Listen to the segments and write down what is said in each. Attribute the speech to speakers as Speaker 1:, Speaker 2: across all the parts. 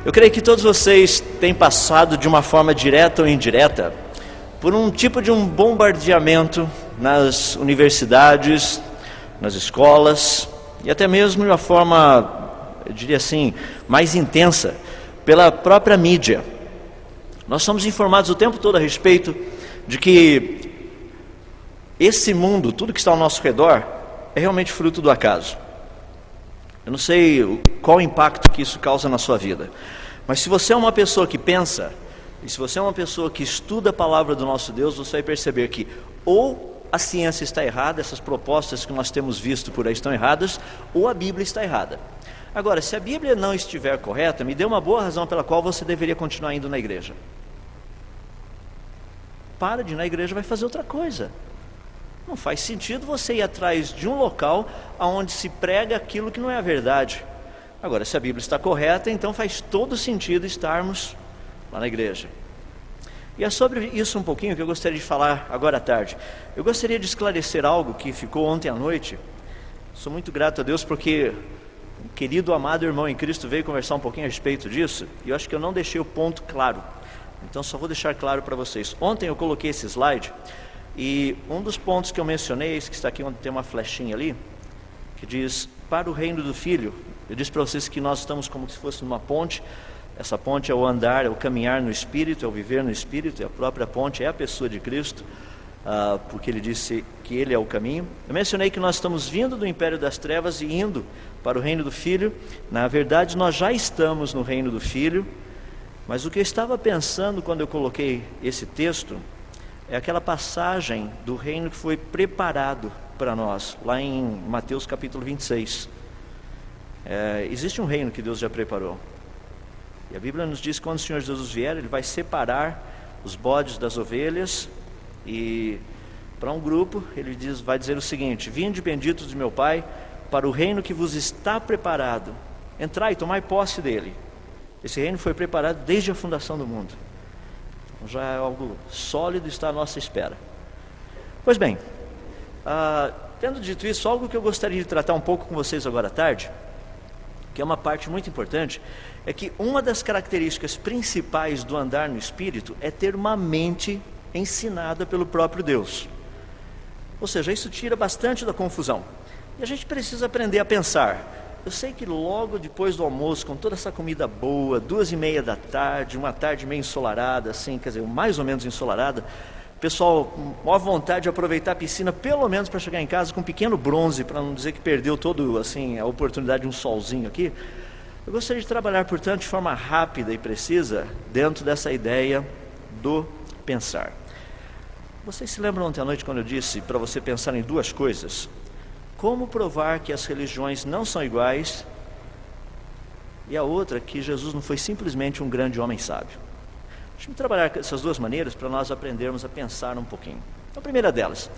Speaker 1: Eu creio que todos vocês têm passado de uma forma direta ou indireta por um tipo de um bombardeamento nas universidades, nas escolas e até mesmo de uma forma, eu diria assim, mais intensa pela própria mídia. Nós somos informados o tempo todo a respeito de que esse mundo, tudo que está ao nosso redor, é realmente fruto do acaso. Eu não sei qual o impacto que isso causa na sua vida, mas se você é uma pessoa que pensa, e se você é uma pessoa que estuda a palavra do nosso Deus, você vai perceber que ou a ciência está errada, essas propostas que nós temos visto por aí estão erradas, ou a Bíblia está errada. Agora, se a Bíblia não estiver correta, me dê uma boa razão pela qual você deveria continuar indo na igreja. Para de ir na igreja, vai fazer outra coisa. Não faz sentido você ir atrás de um local onde se prega aquilo que não é a verdade. Agora, se a Bíblia está correta, então faz todo sentido estarmos lá na igreja. E é sobre isso um pouquinho que eu gostaria de falar agora à tarde. Eu gostaria de esclarecer algo que ficou ontem à noite. Sou muito grato a Deus porque um querido, amado irmão em Cristo veio conversar um pouquinho a respeito disso, e eu acho que eu não deixei o ponto claro. Então só vou deixar claro para vocês. Ontem eu coloquei esse slide, e um dos pontos que eu mencionei, esse que está aqui onde tem uma flechinha ali, que diz, para o reino do Filho. Eu disse para vocês que nós estamos como se fosse numa ponte. Essa ponte é o andar, é o caminhar no Espírito, é o viver no Espírito, e a própria ponte é a pessoa de Cristo, porque Ele disse que Ele é o caminho. Eu mencionei que nós estamos vindo do império das trevas e indo para o reino do Filho. Na verdade, nós já estamos no reino do Filho, mas o que eu estava pensando quando eu coloquei esse texto é aquela passagem do reino que foi preparado para nós, lá em Mateus capítulo 26. Existe um reino que Deus já preparou. E a Bíblia nos diz que quando o Senhor Jesus vier, Ele vai separar os bodes das ovelhas. E para um grupo, Ele vai dizer o seguinte: vinde benditos de meu Pai, para o reino que vos está preparado. Entrai e tomai posse dele. Esse reino foi preparado desde a fundação do mundo. Já é algo sólido, está à nossa espera. Pois bem, tendo dito isso, algo que eu gostaria de tratar um pouco com vocês agora à tarde, que é uma parte muito importante, é que uma das características principais do andar no Espírito é ter uma mente ensinada pelo próprio Deus. Ou seja, isso tira bastante da confusão. E a gente precisa aprender a pensar. Eu sei que logo depois do almoço, com toda essa comida boa, 2:30 da tarde, uma tarde meio ensolarada, assim, quer dizer, mais ou menos ensolarada, o pessoal com maior vontade de aproveitar a piscina, pelo menos para chegar em casa com um pequeno bronze, para não dizer que perdeu todo, assim, a oportunidade de um solzinho aqui. Eu gostaria de trabalhar, portanto, de forma rápida e precisa, dentro dessa ideia do pensar. Vocês se lembram ontem à noite quando eu disse para você pensar em duas coisas? Como provar que as religiões não são iguais, e a outra, que Jesus não foi simplesmente um grande homem sábio. Deixa-me trabalhar com essas duas maneiras para nós aprendermos a pensar um pouquinho. A primeira delas,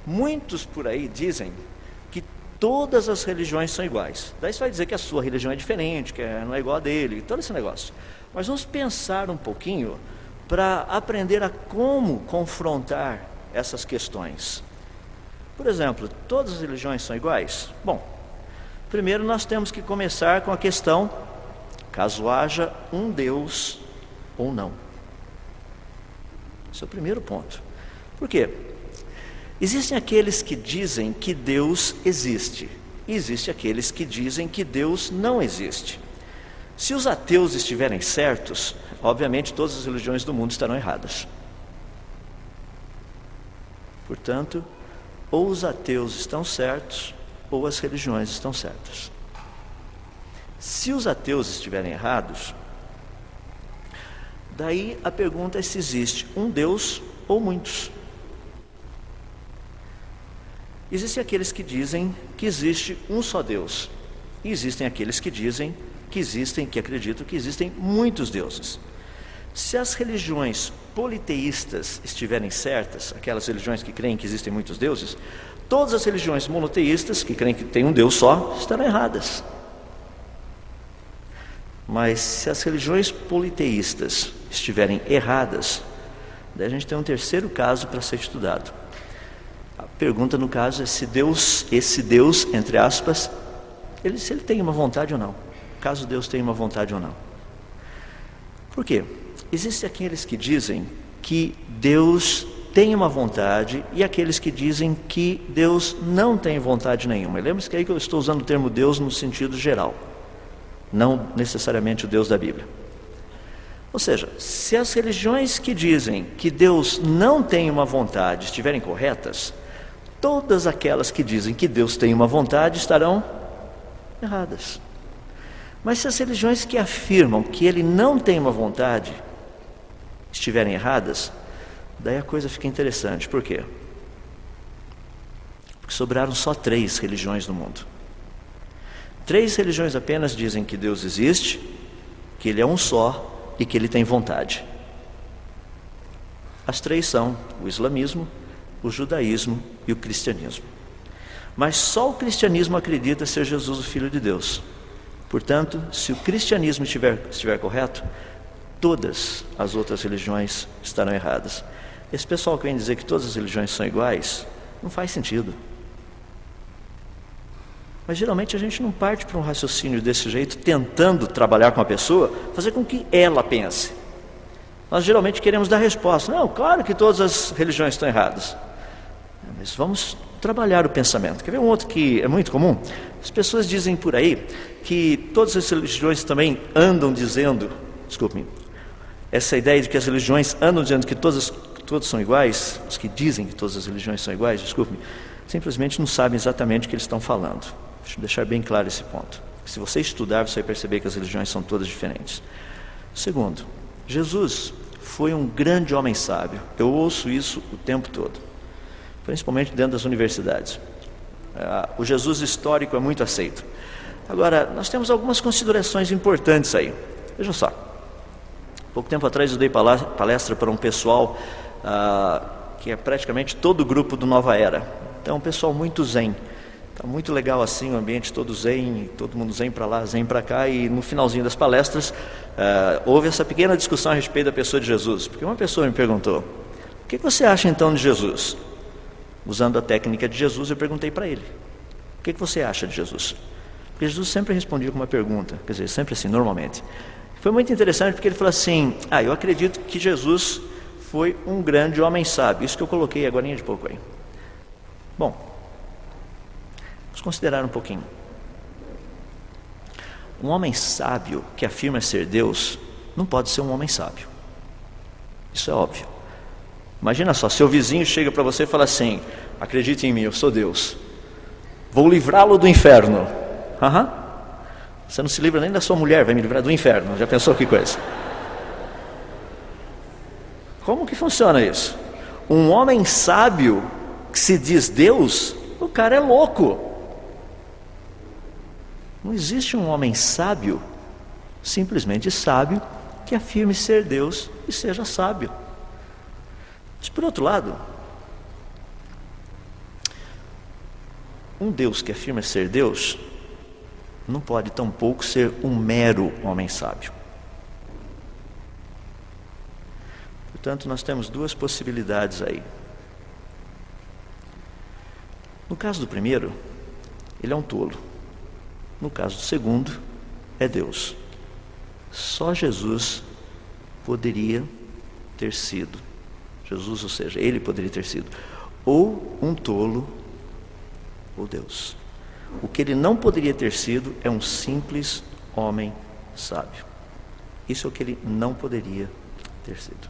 Speaker 1: muitos por aí dizem que todas as religiões são iguais. Daí você vai dizer que a sua religião é diferente, que não é igual a dele, todo esse negócio. Mas vamos pensar um pouquinho para aprender a como confrontar essas questões. Por exemplo, todas as religiões são iguais? Bom, primeiro nós temos que começar com a questão, caso haja um Deus ou não. Esse é o primeiro ponto. Por quê? Existem aqueles que dizem que Deus existe, e existem aqueles que dizem que Deus não existe. Se os ateus estiverem certos, obviamente todas as religiões do mundo estarão erradas. Portanto, ou os ateus estão certos, ou as religiões estão certas. Se os ateus estiverem errados, daí a pergunta é se existe um Deus ou muitos. Existem aqueles que dizem que existe um só Deus, e existem aqueles que dizem que acreditam que existem muitos deuses. Se as religiões politeístas estiverem certas, aquelas religiões que creem que existem muitos deuses, todas as religiões monoteístas, que creem que tem um Deus só, estarão erradas. Mas se as religiões politeístas estiverem erradas, daí a gente tem um terceiro caso para ser estudado. A pergunta no caso é se Deus, esse Deus, entre aspas, se ele tem uma vontade ou não. Caso Deus tenha uma vontade ou não. Por quê? Existem aqueles que dizem que Deus tem uma vontade e aqueles que dizem que Deus não tem vontade nenhuma. Lembre-se que aí que eu estou usando o termo Deus no sentido geral, não necessariamente o Deus da Bíblia. Ou seja, se as religiões que dizem que Deus não tem uma vontade estiverem corretas, todas aquelas que dizem que Deus tem uma vontade estarão erradas. Mas se as religiões que afirmam que Ele não tem uma vontade estiverem erradas, daí a coisa fica interessante. Por quê? Porque sobraram só 3 religiões no mundo. 3 religiões apenas dizem que Deus existe, que Ele é um só e que Ele tem vontade. As 3 são o islamismo, o judaísmo e o cristianismo. Mas só o cristianismo acredita ser Jesus o Filho de Deus. Portanto, se o cristianismo estiver correto, todas as outras religiões estarão erradas. Esse pessoal que vem dizer que todas as religiões são iguais, não faz sentido. Mas geralmente a gente não parte para um raciocínio desse jeito, tentando trabalhar com a pessoa, fazer com que ela pense. Nós geralmente queremos dar resposta. Não, claro que todas as religiões estão erradas. Mas vamos trabalhar o pensamento. Quer ver um outro que é muito comum? As pessoas dizem por aí que todas as religiões também andam dizendo, desculpe-me, essa ideia de que as religiões andam dizendo que todas são iguais, os que dizem que todas as religiões são iguais, desculpe-me, simplesmente não sabem exatamente o que eles estão falando. Deixa eu deixar bem claro esse ponto. Se você estudar, você vai perceber que as religiões são todas diferentes. Segundo, Jesus foi um grande homem sábio. Eu ouço isso o tempo todo, principalmente dentro das universidades. O Jesus histórico é muito aceito. Agora, nós temos algumas considerações importantes aí. Veja só. Pouco tempo atrás eu dei palestra para um pessoal que é praticamente todo o grupo do Nova Era. Então, um pessoal muito zen. Está muito legal assim, o ambiente todo zen, todo mundo zen para lá, zen para cá. E no finalzinho das palestras, houve essa pequena discussão a respeito da pessoa de Jesus. Porque uma pessoa me perguntou: o que você acha então de Jesus? Usando a técnica de Jesus, eu perguntei para ele: o que você acha de Jesus? Porque Jesus sempre respondia com uma pergunta, quer dizer, sempre assim, normalmente. Foi muito interessante porque ele falou assim: eu acredito que Jesus foi um grande homem sábio. Isso que eu coloquei agora de pouco aí. Bom, vamos considerar um pouquinho. Um homem sábio que afirma ser Deus não pode ser um homem sábio. Isso é óbvio. Imagina só, seu vizinho chega para você e fala assim: acredite em mim, eu sou Deus, vou livrá-lo do inferno. Você não se livra nem da sua mulher, vai me livrar do inferno. Já pensou que coisa? Como que funciona isso? Um homem sábio que se diz Deus, o cara é louco. Não existe um homem sábio, simplesmente sábio, que afirme ser Deus e seja sábio. Mas por outro lado, um Deus que afirma ser Deus não pode tampouco ser um mero homem sábio. Portanto, nós temos 2 possibilidades aí. No caso do primeiro, ele é um tolo. No caso do segundo, é Deus. Só Jesus poderia ter sido. Jesus, ou seja, ele poderia ter sido ou um tolo ou Deus. O que ele não poderia ter sido é um simples homem sábio. Isso é o que ele não poderia ter sido.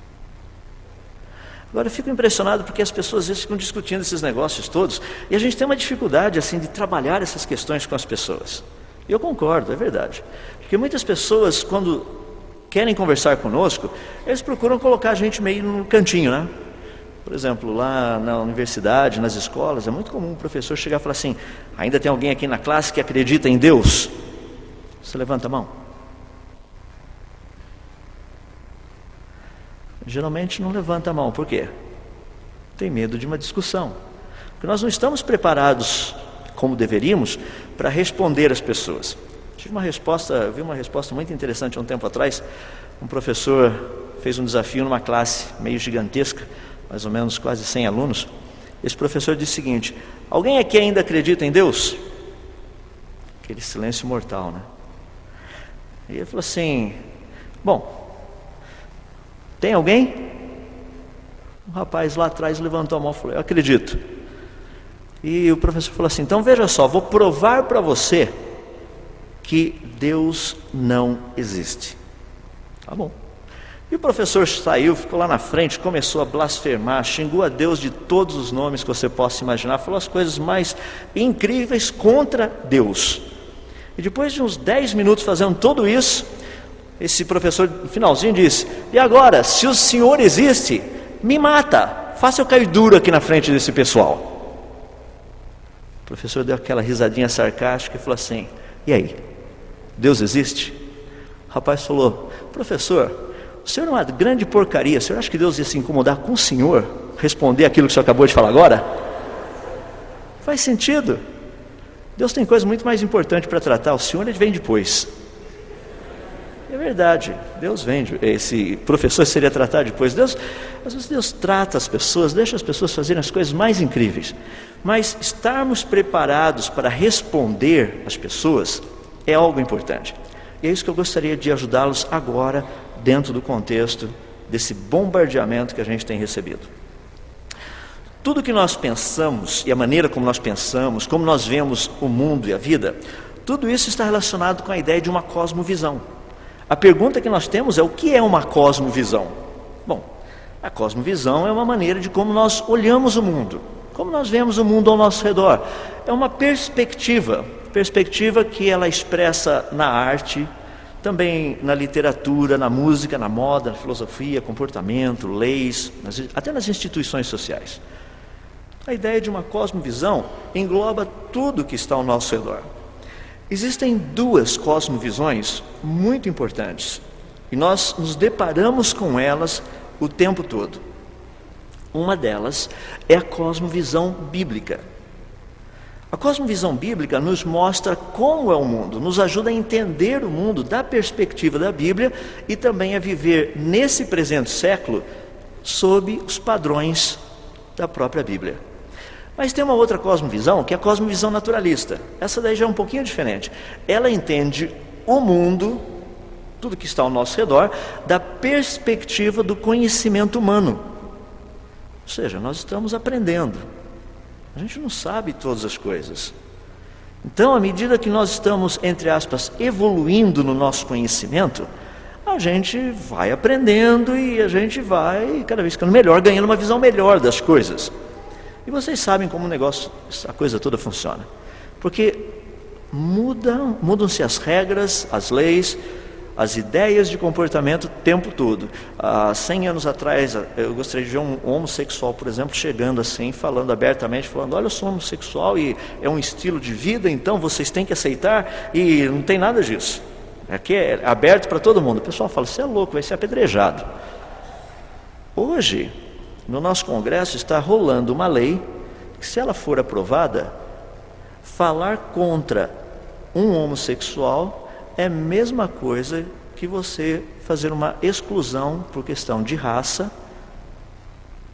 Speaker 1: Agora eu fico impressionado porque as pessoas às vezes ficam discutindo esses negócios todos e a gente tem uma dificuldade assim de trabalhar essas questões com as pessoas. E eu concordo, é verdade. Porque muitas pessoas, quando querem conversar conosco, eles procuram colocar a gente meio no cantinho, né? Por exemplo, lá na universidade, nas escolas, é muito comum o professor chegar e falar assim: ainda tem alguém aqui na classe que acredita em Deus? Você levanta a mão. Geralmente não levanta a mão, por quê? Tem medo de uma discussão. Porque nós não estamos preparados, como deveríamos, para responder às pessoas. Vi uma resposta muito interessante há um tempo atrás. Um professor fez um desafio numa classe meio gigantesca, mais ou menos quase 100 alunos. Esse professor disse o seguinte: alguém aqui ainda acredita em Deus? Aquele silêncio mortal, né? E ele falou assim: bom, Tem alguém? Um rapaz lá atrás levantou a mão e falou: eu acredito. E o professor falou assim: então veja só, vou provar para você que Deus não existe. Tá bom. E o professor saiu, ficou lá na frente, começou a blasfemar, xingou a Deus de todos os nomes que você possa imaginar, falou as coisas mais incríveis contra Deus. E depois de uns 10 minutos fazendo tudo isso, esse professor no finalzinho disse: e agora, se o Senhor existe, me mata, faça eu cair duro aqui na frente desse pessoal. O professor deu aquela risadinha sarcástica e falou assim: e aí, Deus existe? O rapaz falou: professor, o senhor é uma grande porcaria, o senhor acha que Deus ia se incomodar com o senhor responder aquilo que o senhor acabou de falar agora? Faz sentido. Deus tem coisa muito mais importante para tratar, o senhor ele vem depois. É verdade, Deus vem, esse professor seria tratado depois. Deus, às vezes Deus trata as pessoas, deixa as pessoas fazerem as coisas mais incríveis, mas estarmos preparados para responder às pessoas é algo importante. E é isso que eu gostaria de ajudá-los agora, dentro do contexto desse bombardeamento que a gente tem recebido. Tudo que nós pensamos e a maneira como nós pensamos, como nós vemos o mundo e a vida, tudo isso está relacionado com a ideia de uma cosmovisão. A pergunta que nós temos é: o que é uma cosmovisão? Bom, a cosmovisão é uma maneira de como nós olhamos o mundo, como nós vemos o mundo ao nosso redor. É uma perspectiva que ela expressa na arte, também na literatura, na música, na moda, na filosofia, comportamento, leis, até nas instituições sociais. A ideia de uma cosmovisão engloba tudo que está ao nosso redor. Existem duas cosmovisões muito importantes e nós nos deparamos com elas o tempo todo. Uma delas é a cosmovisão bíblica. A cosmovisão bíblica nos mostra como é o mundo, nos ajuda a entender o mundo da perspectiva da Bíblia e também a viver nesse presente século sob os padrões da própria Bíblia. Mas tem uma outra cosmovisão, que é a cosmovisão naturalista. Essa daí já é um pouquinho diferente. Ela entende o mundo, tudo que está ao nosso redor, da perspectiva do conhecimento humano. Ou seja, nós estamos aprendendo. A gente não sabe todas as coisas. Então, à medida que nós estamos, entre aspas, evoluindo no nosso conhecimento, a gente vai aprendendo e a gente vai cada vez ficando melhor, ganhando uma visão melhor das coisas. E vocês sabem como o negócio, a coisa toda funciona. Porque mudam-se as regras, as leis, as ideias de comportamento o tempo todo. Há 100 anos atrás, eu gostaria de ver um homossexual, por exemplo, chegando assim, falando abertamente, falando: olha, eu sou homossexual e é um estilo de vida, então vocês têm que aceitar, e não tem nada disso. Aqui é aberto para todo mundo. O pessoal fala: você é louco, vai ser apedrejado. Hoje, no nosso Congresso está rolando uma lei que, se ela for aprovada, falar contra um homossexual é a mesma coisa que você fazer uma exclusão por questão de raça,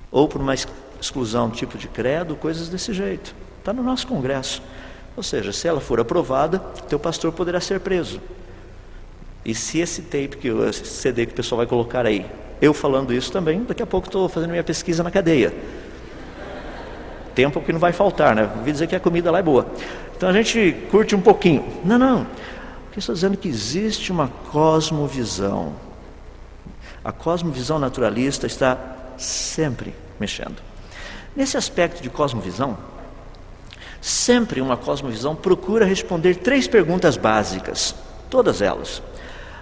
Speaker 1: ou por uma exclusão tipo de credo, coisas desse jeito. Está no nosso Congresso. Ou seja, se ela for aprovada, teu pastor poderá ser preso. E se esse esse CD que o pessoal vai colocar aí, eu falando isso também, daqui a pouco estou fazendo minha pesquisa na cadeia. Tempo que não vai faltar, né? Ouvi dizer que a comida lá é boa. Então a gente curte um pouquinho. Não. Porque estou dizendo que existe uma cosmovisão. A cosmovisão naturalista está sempre mexendo. Nesse aspecto de cosmovisão, sempre uma cosmovisão procura responder 3 perguntas básicas, todas elas.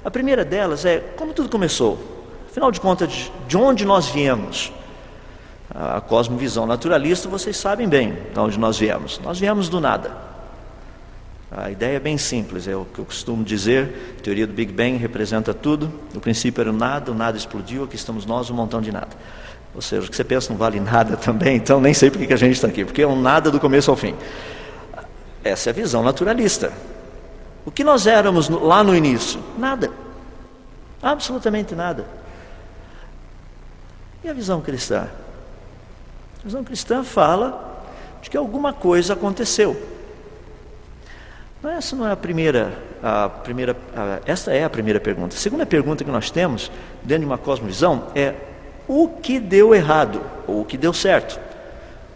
Speaker 1: A primeira delas é: como tudo começou? Afinal de contas, de onde nós viemos? A cosmovisão naturalista, vocês sabem bem de onde nós viemos. Nós viemos do nada. A ideia é bem simples, é o que eu costumo dizer: a teoria do Big Bang representa tudo. No princípio era o nada explodiu, aqui estamos nós, um montão de nada. Ou seja, o que você pensa não vale nada também, então nem sei por que a gente está aqui, porque é um nada do começo ao fim. Essa é a visão naturalista. O que nós éramos lá no início? Nada. Absolutamente nada. E a visão cristã? A visão cristã fala de que alguma coisa aconteceu. Essa não é a primeira esta é a primeira pergunta. A segunda pergunta que nós temos, dentro de uma cosmovisão, é o que deu errado, ou o que deu certo.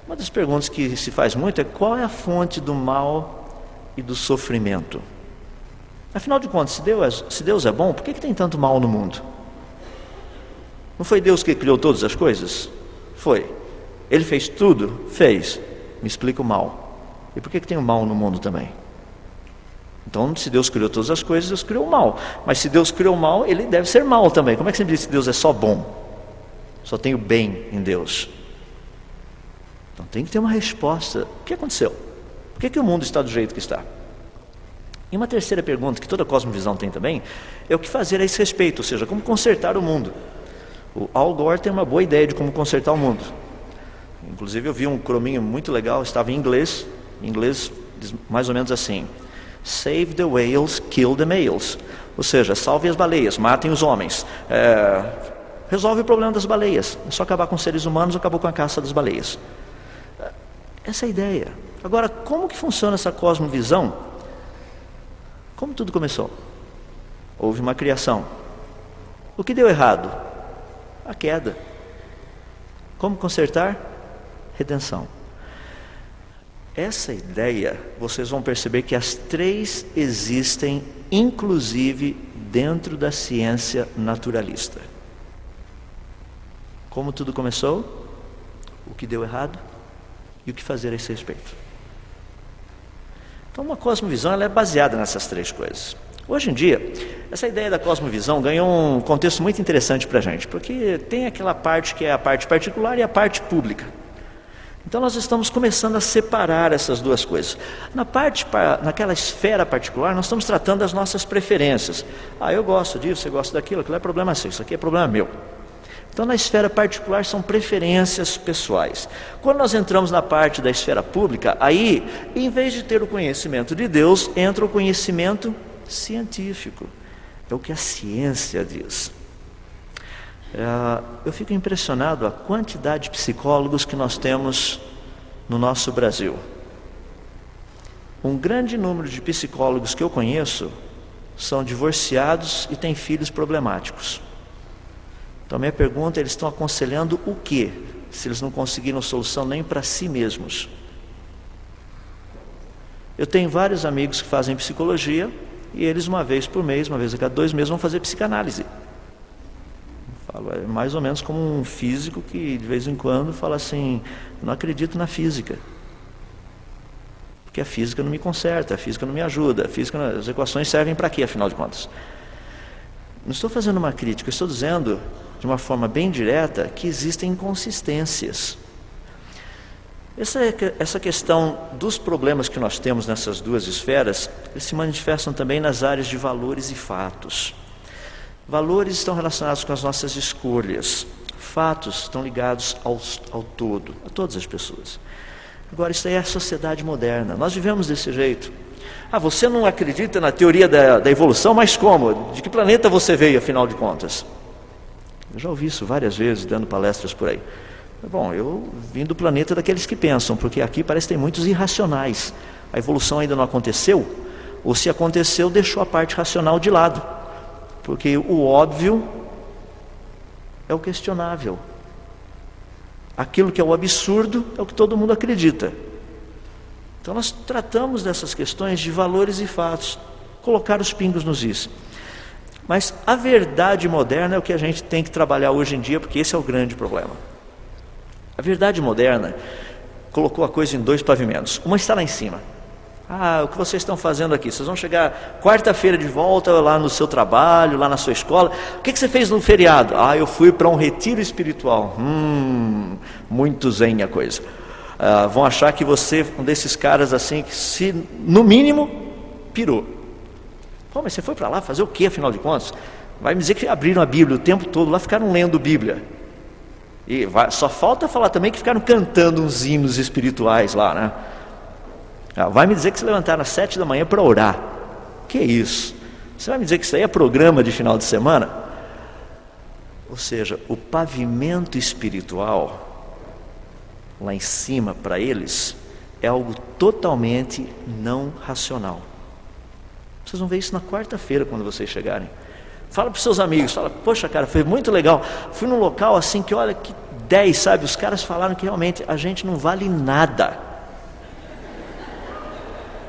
Speaker 1: Uma das perguntas que se faz muito é qual é a fonte do mal e do sofrimento. Afinal de contas, se Deus é bom, por que tem tanto mal no mundo? Não foi Deus que criou todas as coisas? Foi. Ele fez tudo? Fez. Me explica o mal. E por que tem o mal no mundo também? Então, se Deus criou todas as coisas, Deus criou o mal. Mas se Deus criou o mal, Ele deve ser mal também. Como é que você diz que Deus é só bom? Só tem o bem em Deus. Então tem que ter uma resposta. O que aconteceu? Por que o mundo está do jeito que está? E uma terceira pergunta, que toda cosmovisão tem também, é o que fazer a esse respeito, ou seja, como consertar o mundo. O Al Gore tem uma boa ideia de como consertar o mundo. Inclusive eu vi um crominho muito legal, estava em inglês diz mais ou menos assim: Save the whales, kill the males. Ou seja, salve as baleias, matem os homens. Resolve o problema das baleias. É só acabar com os seres humanos, acabou com a caça das baleias. Essa é a ideia. Agora, como que funciona essa cosmovisão? Como tudo começou? Houve uma criação. O que deu errado? A queda. Como consertar? Redenção. Essa ideia, vocês vão perceber que as três existem, inclusive dentro da ciência naturalista. Como tudo começou? O que deu errado? E o que fazer a esse respeito? Então, uma cosmovisão ela é baseada nessas três coisas. Hoje em dia, essa ideia da cosmovisão ganhou um contexto muito interessante para a gente, porque tem aquela parte que é a parte particular e a parte pública. Então nós estamos começando a separar essas duas coisas. Naquela esfera particular, nós estamos tratando das nossas preferências. Eu gosto disso, você gosta daquilo, aquilo é problema seu, isso aqui é problema meu. Então na esfera particular são preferências pessoais. Quando nós entramos na parte da esfera pública, aí, em vez de ter o conhecimento de Deus, entra o conhecimento científico. É o que a ciência diz. Eu fico impressionado a quantidade de psicólogos que nós temos no nosso Brasil. Um grande número de psicólogos que eu conheço são divorciados e têm filhos problemáticos. Então minha pergunta, eles estão aconselhando o quê? Se eles não conseguiram solução nem para si mesmos. Eu tenho vários amigos que fazem psicologia e eles uma vez por mês, uma vez a cada 2 meses vão fazer psicanálise. É mais ou menos como um físico que de vez em quando fala assim: não acredito na física, porque a física não me conserta, a física não me ajuda, as equações servem para quê, afinal de contas? Não estou fazendo uma crítica, estou dizendo de uma forma bem direta que existem inconsistências. Essa questão dos problemas que nós temos nessas duas esferas, eles se manifestam também nas áreas de valores e fatos. Valores estão relacionados com as nossas escolhas. Fatos estão ligados ao todo, a todas as pessoas. Agora, isso aí é a sociedade moderna. Nós vivemos desse jeito. Você não acredita na teoria da evolução, mas como? De que planeta você veio, afinal de contas? Eu já ouvi isso várias vezes, dando palestras por aí. Bom, eu vim do planeta daqueles que pensam, porque aqui parece que tem muitos irracionais. A evolução ainda não aconteceu, ou se aconteceu, deixou a parte racional de lado. Porque o óbvio é o questionável. Aquilo que é o absurdo é o que todo mundo acredita. Então nós tratamos dessas questões de valores e fatos, colocar os pingos nos is. Mas a verdade moderna é o que a gente tem que trabalhar hoje em dia, porque esse é o grande problema. A verdade moderna colocou a coisa em 2 pavimentos. Uma está lá em cima. O que vocês estão fazendo aqui? Vocês vão chegar quarta-feira de volta lá no seu trabalho, lá na sua escola. O que você fez no feriado? Eu fui para um retiro espiritual. Muito zen a coisa. Vão achar que você é um desses caras assim, que se, no mínimo, pirou. Mas você foi para lá fazer o quê, afinal de contas? Vai me dizer que abriram a Bíblia o tempo todo, lá ficaram lendo Bíblia. E só falta falar também que ficaram cantando uns hinos espirituais lá, né? Vai me dizer que se levantaram às 7 da manhã para orar. Que isso? Você vai me dizer que isso aí é programa de final de semana? Ou seja, o pavimento espiritual, lá em cima para eles, é algo totalmente não racional. Vocês vão ver isso na quarta-feira quando vocês chegarem. Fala para os seus amigos, fala, poxa cara, foi muito legal. Fui num local assim que olha que 10, sabe? Os caras falaram que realmente a gente não vale nada.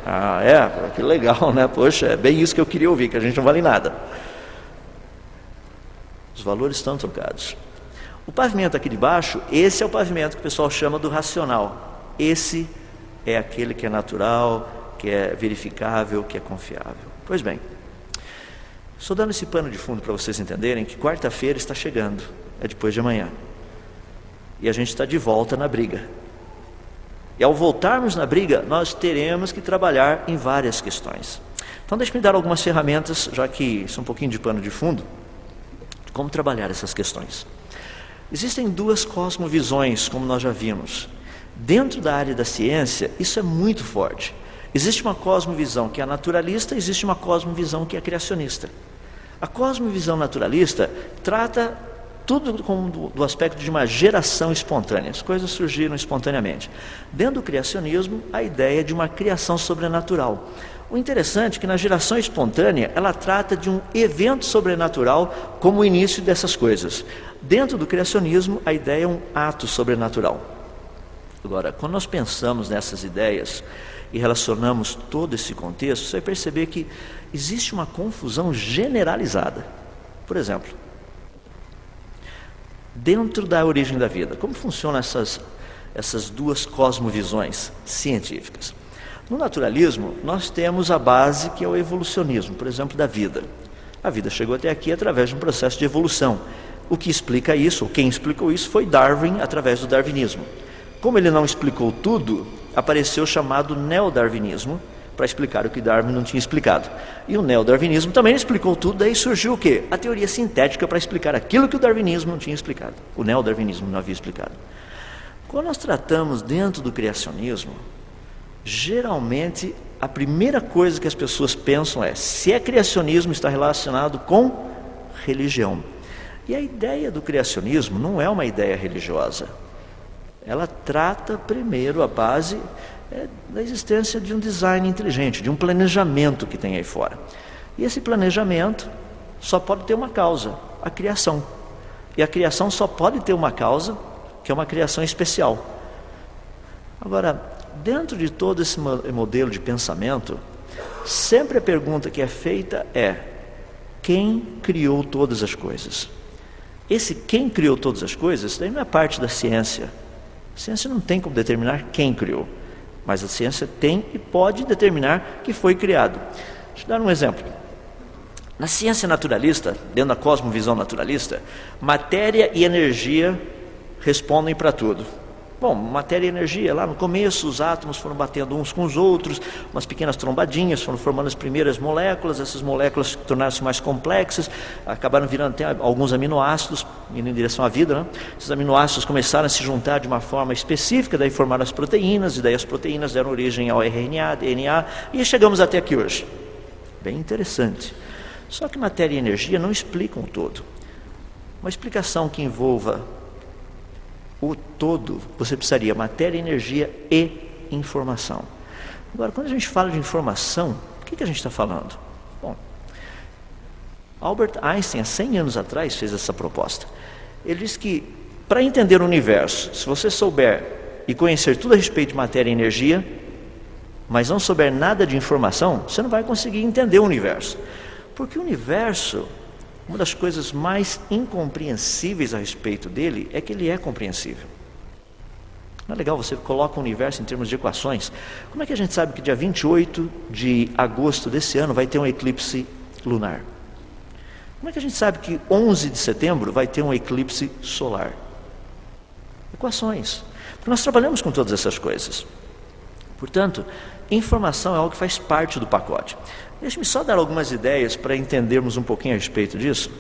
Speaker 1: Ah, que legal, né? Poxa, é bem isso que eu queria ouvir, que a gente não vale nada. Os valores estão trocados. O pavimento aqui de baixo, esse é o pavimento que o pessoal chama do racional. Esse é aquele que é natural, que é verificável, que é confiável. Pois bem, estou dando esse pano de fundo para vocês entenderem que quarta-feira está chegando, é depois de amanhã. E a gente está de volta na briga. E ao voltarmos na briga, nós teremos que trabalhar em várias questões. Então deixe-me dar algumas ferramentas, já que isso é um pouquinho de pano de fundo, de como trabalhar essas questões. Existem duas cosmovisões, como nós já vimos. Dentro da área da ciência, isso é muito forte. Existe uma cosmovisão que é naturalista, existe uma cosmovisão que é criacionista. A cosmovisão naturalista trata tudo do aspecto de uma geração espontânea. As coisas surgiram espontaneamente. Dentro do criacionismo, a ideia é de uma criação sobrenatural. O interessante é que na geração espontânea, ela trata de um evento sobrenatural como o início dessas coisas. Dentro do criacionismo, a ideia é um ato sobrenatural. Agora, quando nós pensamos nessas ideias e relacionamos todo esse contexto, você vai perceber que existe uma confusão generalizada. Por exemplo, dentro da origem da vida, como funcionam essas duas cosmovisões científicas? No naturalismo, nós temos a base que é o evolucionismo, por exemplo, da vida. A vida chegou até aqui através de um processo de evolução. O que explica isso, ou quem explicou isso, foi Darwin, através do darwinismo. Como ele não explicou tudo, apareceu o chamado neodarwinismo, para explicar o que Darwin não tinha explicado. E o neodarwinismo também explicou tudo, daí surgiu o quê? A teoria sintética para explicar aquilo que o darwinismo não tinha explicado. O neodarwinismo não havia explicado. Quando nós tratamos dentro do criacionismo, geralmente a primeira coisa que as pessoas pensam é se é criacionismo está relacionado com religião. E a ideia do criacionismo não é uma ideia religiosa. Ela trata primeiro a base da existência de um design inteligente, de um planejamento que tem aí fora. E esse planejamento só pode ter uma causa, a criação. E a criação só pode ter uma causa, que é uma criação especial. Agora, dentro de todo esse modelo de pensamento, sempre a pergunta que é feita é: quem criou todas as coisas? Esse quem criou todas as coisas, daí não é parte da ciência. A ciência não tem como determinar quem criou. Mas a ciência tem e pode determinar que foi criado. Deixa eu dar um exemplo. Na ciência naturalista, dentro da cosmovisão naturalista, matéria e energia respondem para tudo. Bom, matéria e energia, lá no começo os átomos foram batendo uns com os outros, umas pequenas trombadinhas, foram formando as primeiras moléculas, essas moléculas tornaram-se mais complexas, acabaram virando até alguns aminoácidos, indo em direção à vida, né? Esses aminoácidos começaram a se juntar de uma forma específica, daí formaram as proteínas, e daí as proteínas deram origem ao RNA, DNA, e chegamos até aqui hoje. Bem interessante. Só que matéria e energia não explicam o todo. Uma explicação que envolva o todo, você precisaria matéria, energia e informação. Agora, quando a gente fala de informação, o que a gente está falando? Bom, Albert Einstein, há 100 anos atrás, fez essa proposta. Ele disse que, para entender o universo, se você souber e conhecer tudo a respeito de matéria e energia, mas não souber nada de informação, você não vai conseguir entender o universo. Porque o universo, uma das coisas mais incompreensíveis a respeito dele é que ele é compreensível. Não é legal, você coloca o universo em termos de equações. Como é que a gente sabe que dia 28 de agosto desse ano vai ter um eclipse lunar? Como é que a gente sabe que 11 de setembro vai ter um eclipse solar? Equações. Porque nós trabalhamos com todas essas coisas. Portanto, informação é algo que faz parte do pacote. Deixe-me só dar algumas ideias para entendermos um pouquinho a respeito disso.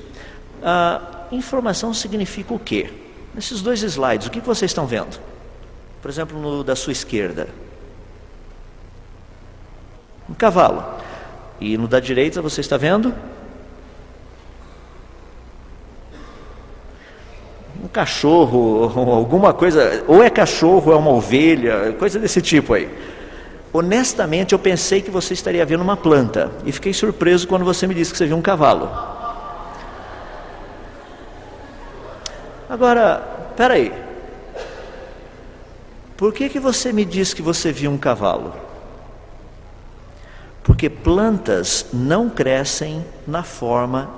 Speaker 1: Informação significa o quê? Nesses dois slides, o que vocês estão vendo? Por exemplo, no da sua esquerda. Um cavalo. E no da direita você está vendo? Um cachorro, alguma coisa, ou é cachorro, ou é uma ovelha, coisa desse tipo aí. honestamente eu pensei que você estaria vendo uma planta, e fiquei surpreso quando você me disse que você viu um cavalo. Agora, peraí, por que você me disse que você viu um cavalo? Porque plantas não crescem na forma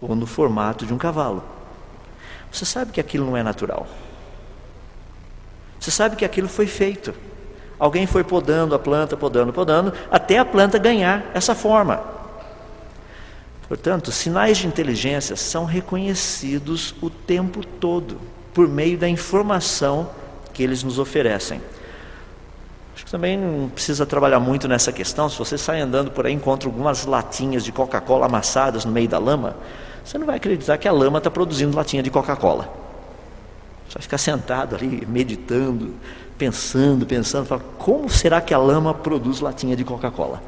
Speaker 1: ou no formato de um cavalo. Você sabe que aquilo não é natural. Você sabe que aquilo foi feito. Alguém foi podando a planta, podando, até a planta ganhar essa forma. Portanto, sinais de inteligência são reconhecidos o tempo todo, por meio da informação que eles nos oferecem. Acho que também não precisa trabalhar muito nessa questão. Se você sai andando por aí e encontra algumas latinhas de Coca-Cola amassadas no meio da lama, você não vai acreditar que a lama está produzindo latinha de Coca-Cola. Você vai ficar sentado ali, meditando, pensando, fala, como será que a lama produz latinha de Coca-Cola?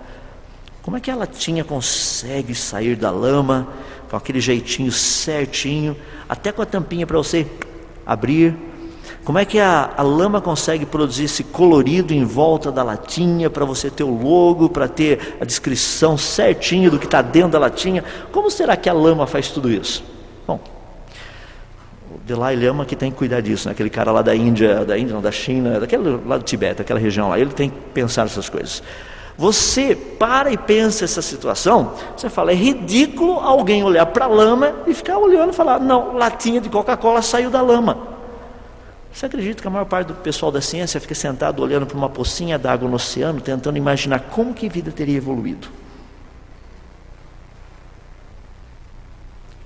Speaker 1: Como é que a latinha consegue sair da lama, com aquele jeitinho certinho, até com a tampinha para você abrir? Como é que a lama consegue produzir esse colorido em volta da latinha, para você ter o logo, para ter a descrição certinho do que está dentro da latinha? Como será que a lama faz tudo isso? Bom, o Dalai Lama que tem que cuidar disso, né? Aquele cara lá da China, daquele lá do Tibete, daquela região lá, ele tem que pensar essas coisas. Você para e pensa essa situação, você fala, é ridículo alguém olhar para a lama e ficar olhando e falar, não, latinha de Coca-Cola saiu da lama. Você acredita que a maior parte do pessoal da ciência fica sentado olhando para uma pocinha d'água no oceano, tentando imaginar como que a vida teria evoluído?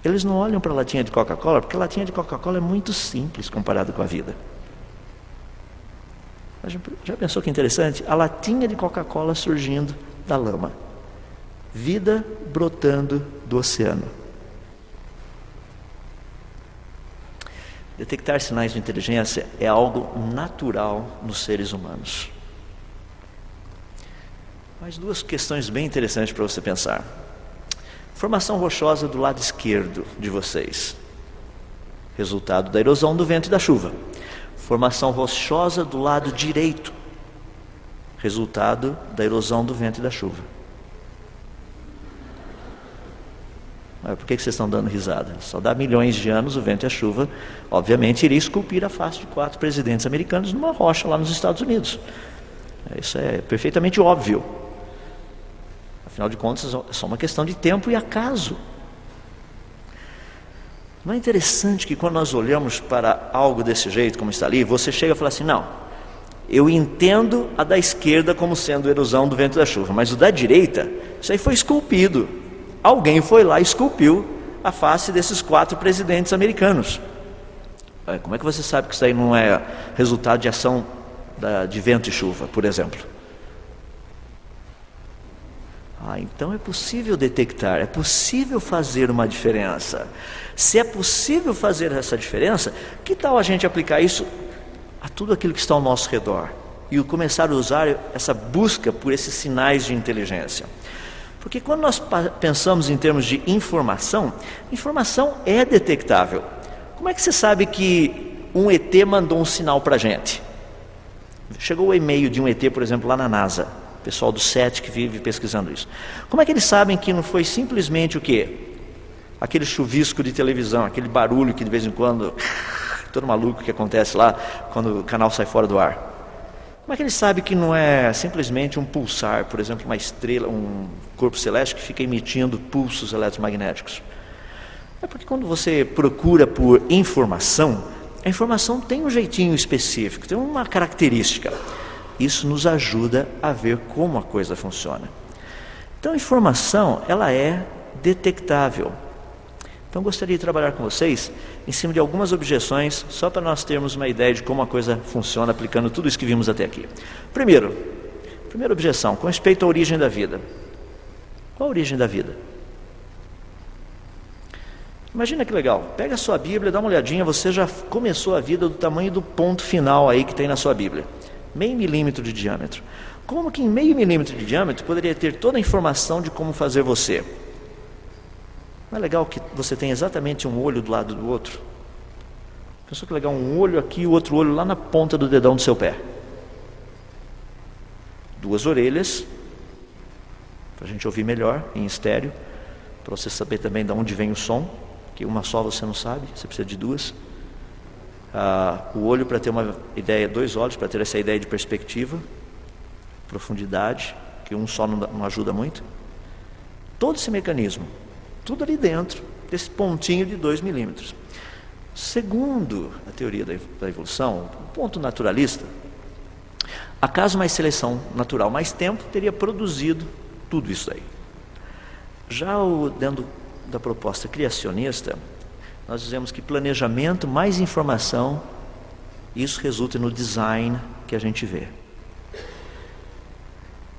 Speaker 1: Eles não olham para a latinha de Coca-Cola, porque a latinha de Coca-Cola é muito simples comparado com a vida. Mas já pensou que interessante? A latinha de Coca-Cola surgindo da lama. Vida brotando do oceano. Detectar sinais de inteligência é algo natural nos seres humanos. Mais duas questões bem interessantes para você pensar. Formação rochosa do lado esquerdo de vocês. Resultado da erosão do vento e da chuva. Formação rochosa do lado direito. Resultado da erosão do vento e da chuva. Mas por que vocês estão dando risada? Só dá milhões de anos o vento e a chuva, obviamente, iria esculpir a face de 4 presidentes americanos numa rocha lá nos Estados Unidos. Isso é perfeitamente óbvio. Afinal de contas, é só uma questão de tempo e acaso. Não é interessante que quando nós olhamos para algo desse jeito, como está ali, você chega e fala assim, não, eu entendo a da esquerda como sendo erosão do vento e da chuva, mas o da direita, isso aí foi esculpido. Alguém foi lá e esculpiu a face desses 4 presidentes americanos. Como é que você sabe que isso aí não é resultado de ação de vento e chuva, por exemplo? Então é possível detectar, é possível fazer uma diferença. Se é possível fazer essa diferença, que tal a gente aplicar isso a tudo aquilo que está ao nosso redor? E começar a usar essa busca por esses sinais de inteligência. Porque quando nós pensamos em termos de informação, informação é detectável. Como é que você sabe que um ET mandou um sinal para a gente? Chegou o e-mail de um ET, por exemplo, lá na NASA, o pessoal do SET que vive pesquisando isso. Como é que eles sabem que não foi simplesmente o quê? Aquele chuvisco de televisão, aquele barulho que de vez em quando, todo maluco que acontece lá, quando o canal sai fora do ar. Como é que ele sabe que não é simplesmente um pulsar, por exemplo, uma estrela, um corpo celeste que fica emitindo pulsos eletromagnéticos? É porque quando você procura por informação, a informação tem um jeitinho específico, tem uma característica. Isso nos ajuda a ver como a coisa funciona. Então a informação, ela é detectável. Então gostaria de trabalhar com vocês em cima de algumas objeções, só para nós termos uma ideia de como a coisa funciona, aplicando tudo isso que vimos até aqui. Primeira objeção, com respeito à origem da vida. Qual a origem da vida? Imagina que legal, pega a sua Bíblia, dá uma olhadinha, você já começou a vida do tamanho do ponto final aí que tem na sua Bíblia. 0,5 milímetro de diâmetro. Como que em 0,5 milímetro de diâmetro poderia ter toda a informação de como fazer você? Não é legal que você tem exatamente um olho do lado do outro? Pensou que legal, um olho aqui e o outro olho lá na ponta do dedão do seu pé. 2 orelhas, para a gente ouvir melhor em estéreo, para você saber também de onde vem o som, que uma só você não sabe, você precisa de 2. O olho para ter uma ideia, 2 olhos para ter essa ideia de perspectiva, profundidade, que um só não ajuda muito. Todo esse mecanismo, tudo ali dentro desse pontinho de 2 milímetros. Segundo a teoria da evolução, o ponto naturalista, acaso mais seleção natural, mais tempo teria produzido tudo isso aí. Já dentro da proposta criacionista, nós dizemos que planejamento mais informação, isso resulta no design que a gente vê.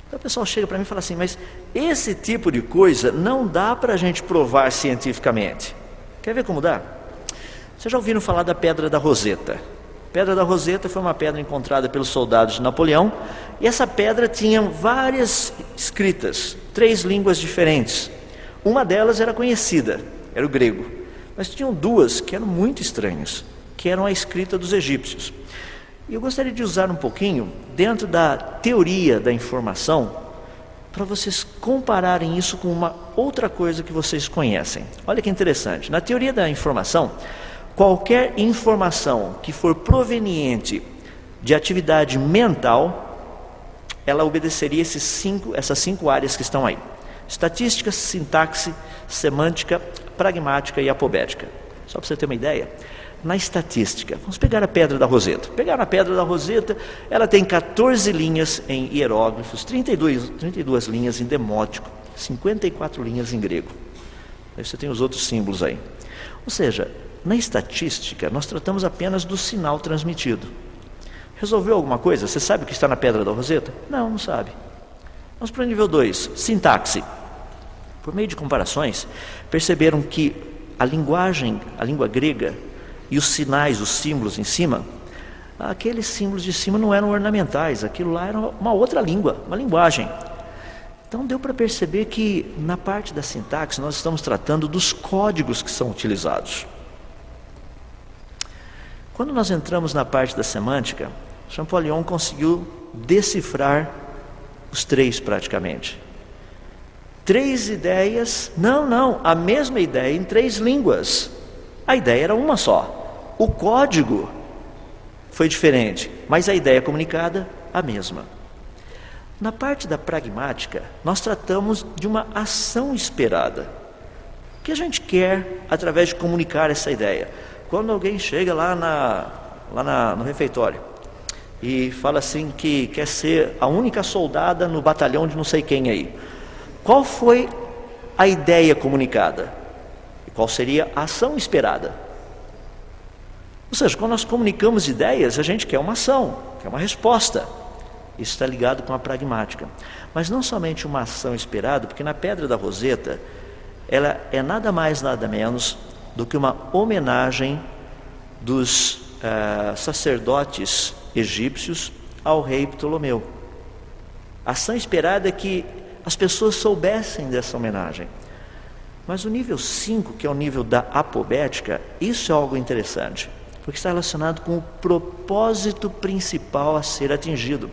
Speaker 1: Então o pessoal chega para mim e fala assim, mas esse tipo de coisa não dá para a gente provar cientificamente. Quer ver como dá? Vocês já ouviram falar da Pedra da Roseta? A Pedra da Roseta foi uma pedra encontrada pelos soldados de Napoleão, e essa pedra tinha várias escritas, 3 línguas diferentes. Uma delas era conhecida, era o grego, mas tinham 2 que eram muito estranhas, que eram a escrita dos egípcios. E eu gostaria de usar um pouquinho, dentro da teoria da informação, para vocês compararem isso com uma outra coisa que vocês conhecem. Olha que interessante, na teoria da informação, qualquer informação que for proveniente de atividade mental, ela obedeceria essas 5 áreas que estão aí. Estatística, sintaxe, semântica, pragmática e apobética. Só para você ter uma ideia, na estatística, vamos pegar a Pedra da Roseta. Pegar a Pedra da Roseta, ela tem 14 linhas em hieróglifos, 32 linhas em demótico, 54 linhas em grego. Aí você tem os outros símbolos aí. Ou seja, na estatística, nós tratamos apenas do sinal transmitido. Resolveu alguma coisa? Você sabe o que está na Pedra da Roseta? Não sabe. Vamos para o nível 2, sintaxe. Por meio de comparações, perceberam que a língua grega e os sinais, os símbolos em cima, aqueles símbolos de cima não eram ornamentais, aquilo lá era uma outra língua, uma linguagem. Então deu para perceber que na parte da sintaxe nós estamos tratando dos códigos que são utilizados. Quando nós entramos na parte da semântica, Champollion conseguiu decifrar os 3 praticamente. 3 ideias, a mesma ideia em 3 línguas. A ideia era uma só. O código foi diferente, mas a ideia comunicada, a mesma. Na parte da pragmática, nós tratamos de uma ação esperada. O que a gente quer através de comunicar essa ideia? Quando alguém chega lá no refeitório e fala assim que quer ser a única soldada no batalhão de não sei quem aí, qual foi a ideia comunicada? E qual seria a ação esperada? Ou seja, quando nós comunicamos ideias, a gente quer uma ação, quer uma resposta. Isso está ligado com a pragmática. Mas não somente uma ação esperada, porque na Pedra da Roseta, ela é nada mais, nada menos do que uma homenagem dos sacerdotes egípcios ao rei Ptolomeu. A ação esperada é que as pessoas soubessem dessa homenagem. Mas o nível 5, que é o nível da apobética, isso é algo interessante, porque está relacionado com o propósito principal a ser atingido.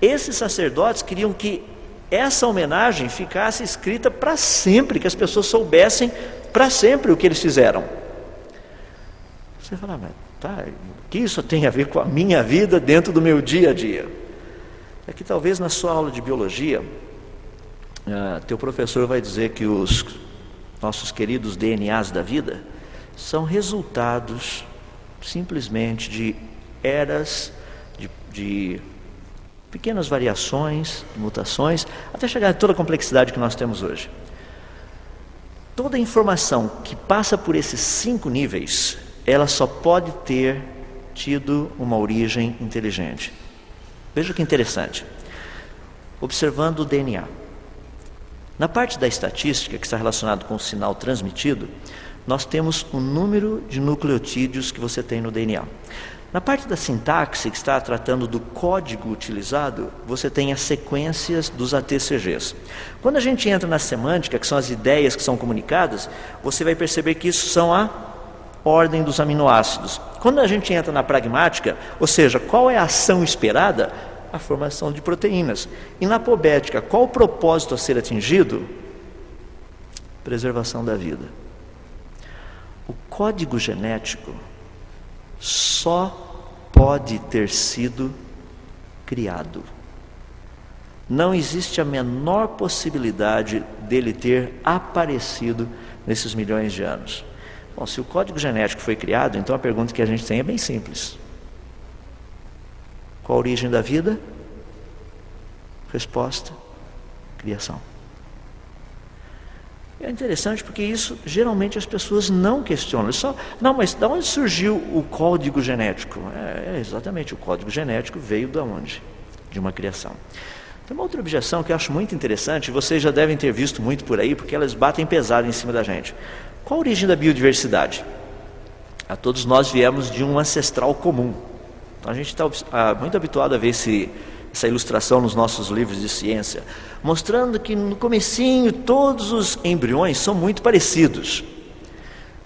Speaker 1: Esses sacerdotes queriam que essa homenagem ficasse escrita para sempre, que as pessoas soubessem para sempre o que eles fizeram. Você fala, mas tá, o que isso tem a ver com a minha vida dentro do meu dia a dia? É que talvez na sua aula de biologia, teu professor vai dizer que os nossos queridos DNAs da vida são resultados simplesmente de eras, de pequenas variações, mutações, até chegar a toda a complexidade que nós temos hoje. Toda informação que passa por esses 5 níveis, ela só pode ter tido uma origem inteligente. Veja que interessante. Observando o DNA. Na parte da estatística, que está relacionado com o sinal transmitido, nós temos o número de nucleotídeos que você tem no DNA. Na parte da sintaxe, que está tratando do código utilizado, você tem as sequências dos ATCGs. Quando a gente entra na semântica, que são as ideias que são comunicadas, você vai perceber que isso são a ordem dos aminoácidos. Quando a gente entra na pragmática, ou seja, qual é a ação esperada, a formação de proteínas. E na apobética, qual o propósito a ser atingido? Preservação da vida. O código genético só pode ter sido criado. Não existe a menor possibilidade dele ter aparecido nesses milhões de anos. Bom, se o código genético foi criado, então a pergunta que a gente tem é bem simples. Qual a origem da vida? Resposta: criação. É interessante porque isso geralmente as pessoas não questionam. Não, mas de onde surgiu o código genético? Exatamente, o código genético veio de onde? De uma criação. Tem uma outra objeção que eu acho muito interessante, vocês já devem ter visto muito por aí, porque elas batem pesado em cima da gente. Qual a origem da biodiversidade? A todos nós viemos de um ancestral comum. Então a gente está muito habituado a ver essa ilustração nos nossos livros de ciência, mostrando que no comecinho todos os embriões são muito parecidos.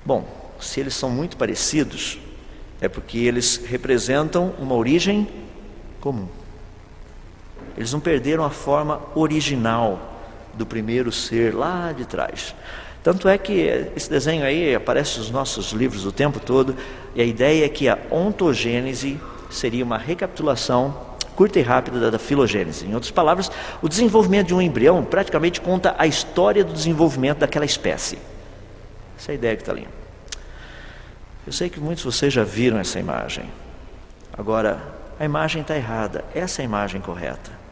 Speaker 1: Bom, se eles são muito parecidos, é porque eles representam uma origem comum. Eles não perderam a forma original do primeiro ser lá de trás. Tanto é que esse desenho aí aparece nos nossos livros o tempo todo, e a ideia é que a ontogênese seria uma recapitulação curta e rápida da filogênese. Em outras palavras, o desenvolvimento de um embrião praticamente conta a história do desenvolvimento daquela espécie. Essa é a ideia que está ali. Eu sei que muitos de vocês já viram essa imagem. Agora, a imagem está errada. Essa é a imagem correta.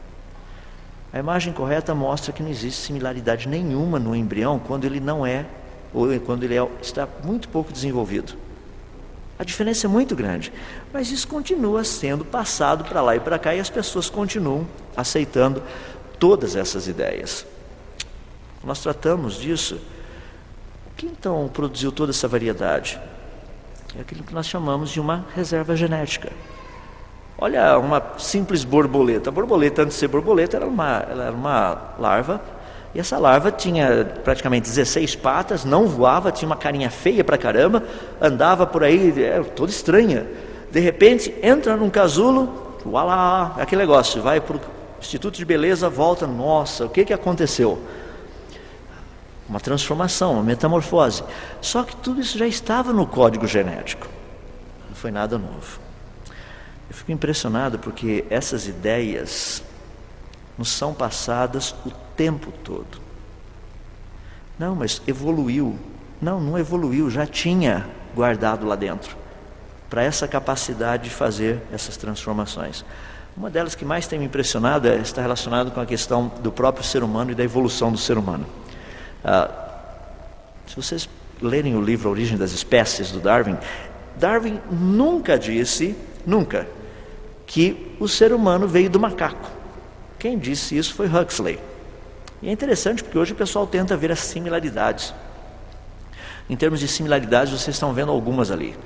Speaker 1: A imagem correta mostra que não existe similaridade nenhuma no embrião quando ele não é, ou quando ele está muito pouco desenvolvido. A diferença é muito grande, mas isso continua sendo passado para lá e para cá, e as pessoas continuam aceitando todas essas ideias. Nós tratamos disso. O que então produziu toda essa variedade? É aquilo que nós chamamos de uma reserva genética. Olha uma simples borboleta. A borboleta, antes de ser borboleta, ela era uma larva. E essa larva tinha praticamente 16 patas, não voava, tinha uma carinha feia pra caramba, andava por aí, toda estranha. De repente, entra num casulo, ualá, aquele negócio, vai para o Instituto de Beleza, volta, nossa, o que aconteceu? Uma transformação, uma metamorfose. Só que tudo isso já estava no código genético. Não foi nada novo. Eu fico impressionado porque essas ideias nos são passadas o tempo todo. Não, mas evoluiu. Não evoluiu, já tinha guardado lá dentro, para essa capacidade de fazer essas transformações. Uma delas que mais tem me impressionado está relacionada com a questão do próprio ser humano e da evolução do ser humano. Se vocês lerem o livro A Origem das Espécies, do Darwin, Darwin nunca disse, que o ser humano veio do macaco. Quem disse isso foi Huxley. E é interessante porque hoje o pessoal tenta ver as similaridades. Em termos de similaridades, vocês estão vendo algumas ali.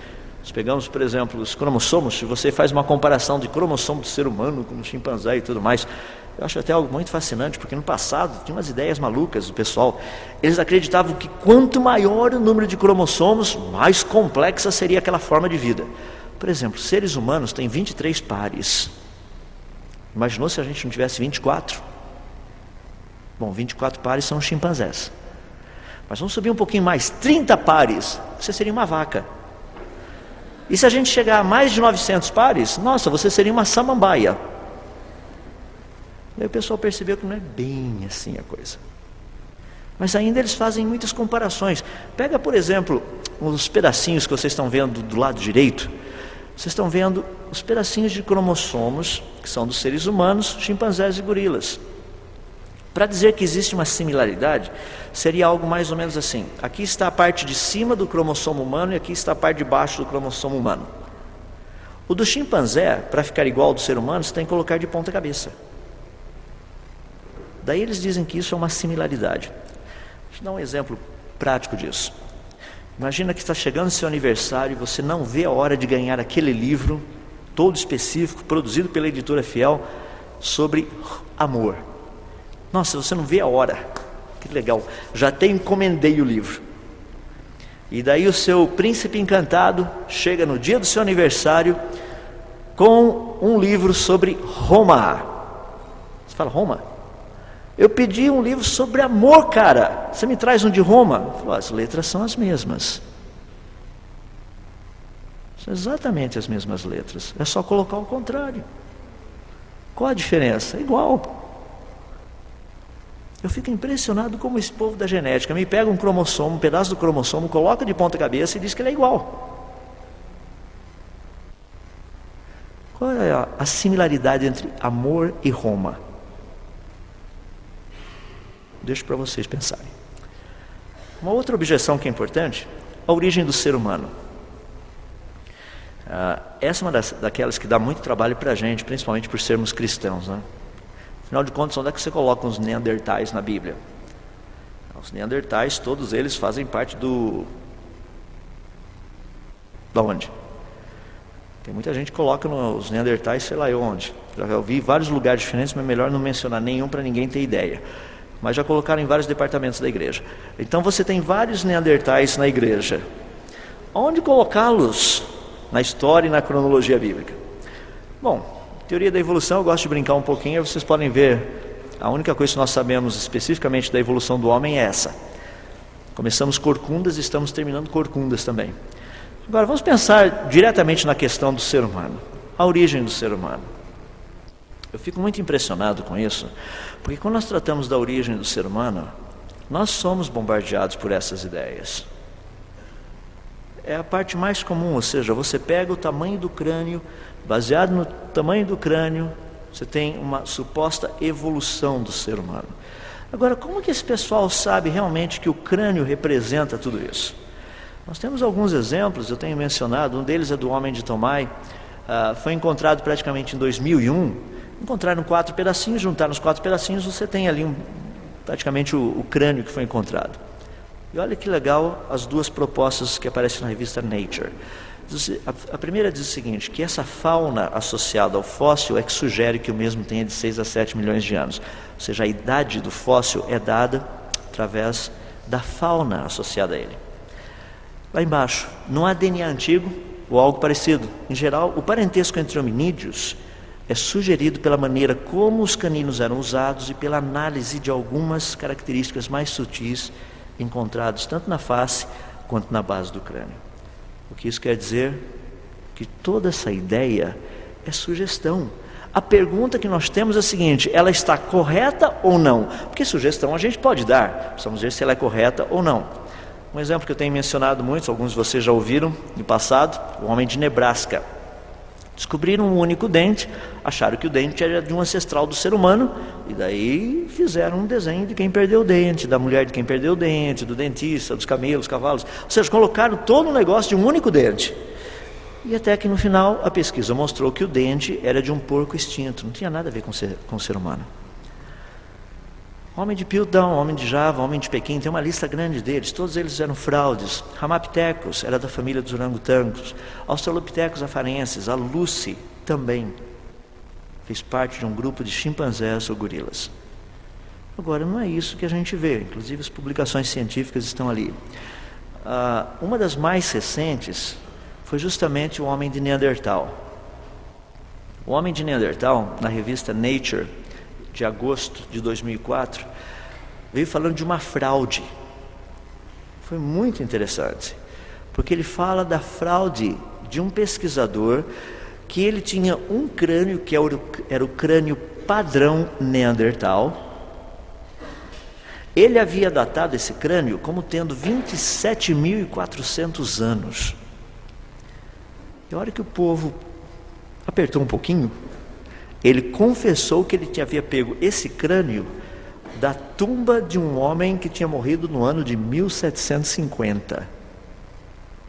Speaker 1: Nós pegamos, por exemplo, os cromossomos. Se você faz uma comparação de cromossomo do ser humano com o chimpanzé e tudo mais, eu acho até algo muito fascinante, porque no passado tinha umas ideias malucas do pessoal. Eles acreditavam que quanto maior o número de cromossomos, mais complexa seria aquela forma de vida. Por exemplo, seres humanos têm 23 pares. Imaginou se a gente não tivesse 24? Bom, 24 pares são os chimpanzés. Mas vamos subir um pouquinho mais, 30 pares, você seria uma vaca. E se a gente chegar a mais de 900 pares, nossa, você seria uma samambaia. Daí o pessoal percebeu que não é bem assim a coisa. Mas ainda eles fazem muitas comparações. Pega, por exemplo, os pedacinhos que vocês estão vendo do lado direito. Vocês estão vendo os pedacinhos de cromossomos, que são dos seres humanos, chimpanzés e gorilas. Para dizer que existe uma similaridade, seria algo mais ou menos assim. Aqui está a parte de cima do cromossomo humano e aqui está a parte de baixo do cromossomo humano. O do chimpanzé, para ficar igual ao do ser humano, você tem que colocar de ponta cabeça. Daí eles dizem que isso é uma similaridade. Deixa eu dar um exemplo prático disso. Imagina que está chegando o seu aniversário e você não vê a hora de ganhar aquele livro, todo específico, produzido pela editora Fiel, sobre amor. Nossa, você não vê a hora. Que legal, já até encomendei o livro. E daí o seu príncipe encantado chega no dia do seu aniversário com um livro sobre Roma. Você fala, Roma? Eu pedi um livro sobre amor, cara. Você me traz um de Roma? Falou, as letras são as mesmas. São exatamente as mesmas letras. É só colocar o contrário. Qual a diferença? É igual. Eu fico impressionado como esse povo da genética me pega um cromossomo, um pedaço do cromossomo, coloca de ponta cabeça e diz que ele é igual. Qual é a similaridade entre amor e Roma? Deixo para vocês pensarem. Uma outra objeção que é importante, a origem do ser humano. Essa é uma daquelas que dá muito trabalho para a gente, principalmente por sermos cristãos, né? Afinal de contas, onde é que você coloca os neandertais na Bíblia? Os neandertais, todos eles fazem parte da onde? Tem muita gente que coloca os neandertais, sei lá eu onde. Já ouvi vários lugares diferentes, mas é melhor não mencionar nenhum para ninguém ter ideia. Mas já colocaram em vários departamentos da igreja. Então você tem vários neandertais na igreja. Onde colocá-los na história e na cronologia bíblica? Bom, teoria da evolução, eu gosto de brincar um pouquinho, aí vocês podem ver, a única coisa que nós sabemos especificamente da evolução do homem é essa. Começamos corcundas e estamos terminando corcundas também. Agora vamos pensar diretamente na questão do ser humano, a origem do ser humano. Eu fico muito impressionado com isso, porque quando nós tratamos da origem do ser humano, nós somos bombardeados por essas ideias. É a parte mais comum, ou seja, você pega o tamanho do crânio, baseado no tamanho do crânio, você tem uma suposta evolução do ser humano. Agora, como que esse pessoal sabe realmente que o crânio representa tudo isso? Nós temos alguns exemplos, eu tenho mencionado, um deles é do homem de Tomai, foi encontrado praticamente em 2001, encontraram 4 pedacinhos, juntaram os 4 pedacinhos, você tem ali praticamente o crânio que foi encontrado. E olha que legal as duas propostas que aparecem na revista Nature. A primeira diz o seguinte, que essa fauna associada ao fóssil é que sugere que o mesmo tenha de 6 a 7 milhões de anos. Ou seja, a idade do fóssil é dada através da fauna associada a ele. Lá embaixo, não há DNA antigo ou algo parecido. Em geral, o parentesco entre hominídeos é sugerido pela maneira como os caninos eram usados e pela análise de algumas características mais sutis encontradas tanto na face quanto na base do crânio. O que isso quer dizer? Que toda essa ideia é sugestão. A pergunta que nós temos é a seguinte, ela está correta ou não? Porque sugestão a gente pode dar, precisamos ver se ela é correta ou não. Um exemplo que eu tenho mencionado muito, alguns de vocês já ouviram no passado, o homem de Nebraska. Descobriram um único dente, acharam que o dente era de um ancestral do ser humano, e daí fizeram um desenho de quem perdeu o dente, da mulher de quem perdeu o dente, do dentista, dos camelos, cavalos. Ou seja, colocaram todo o negócio de um único dente. E até que no final a pesquisa mostrou que o dente era de um porco extinto, não tinha nada a ver com o ser humano. Homem de Piltdown, homem de Java, homem de Pequim, tem uma lista grande deles, todos eles eram fraudes. Ramapithecus era da família dos orangotangos, Australopithecus afarensis, a Lucy também fez parte de um grupo de chimpanzés ou gorilas. Agora, não é isso que a gente vê, inclusive as publicações científicas estão ali. Uma das mais recentes foi justamente o homem de Neandertal. O homem de Neandertal, na revista Nature, de agosto de 2004, veio falando de uma fraude. Foi muito interessante, porque ele fala da fraude de um pesquisador que ele tinha um crânio que era o crânio padrão Neandertal. Ele havia datado esse crânio como tendo 27.400 anos. E a hora que o povo apertou um pouquinho, ele confessou que ele havia pego esse crânio da tumba de um homem que tinha morrido no ano de 1750.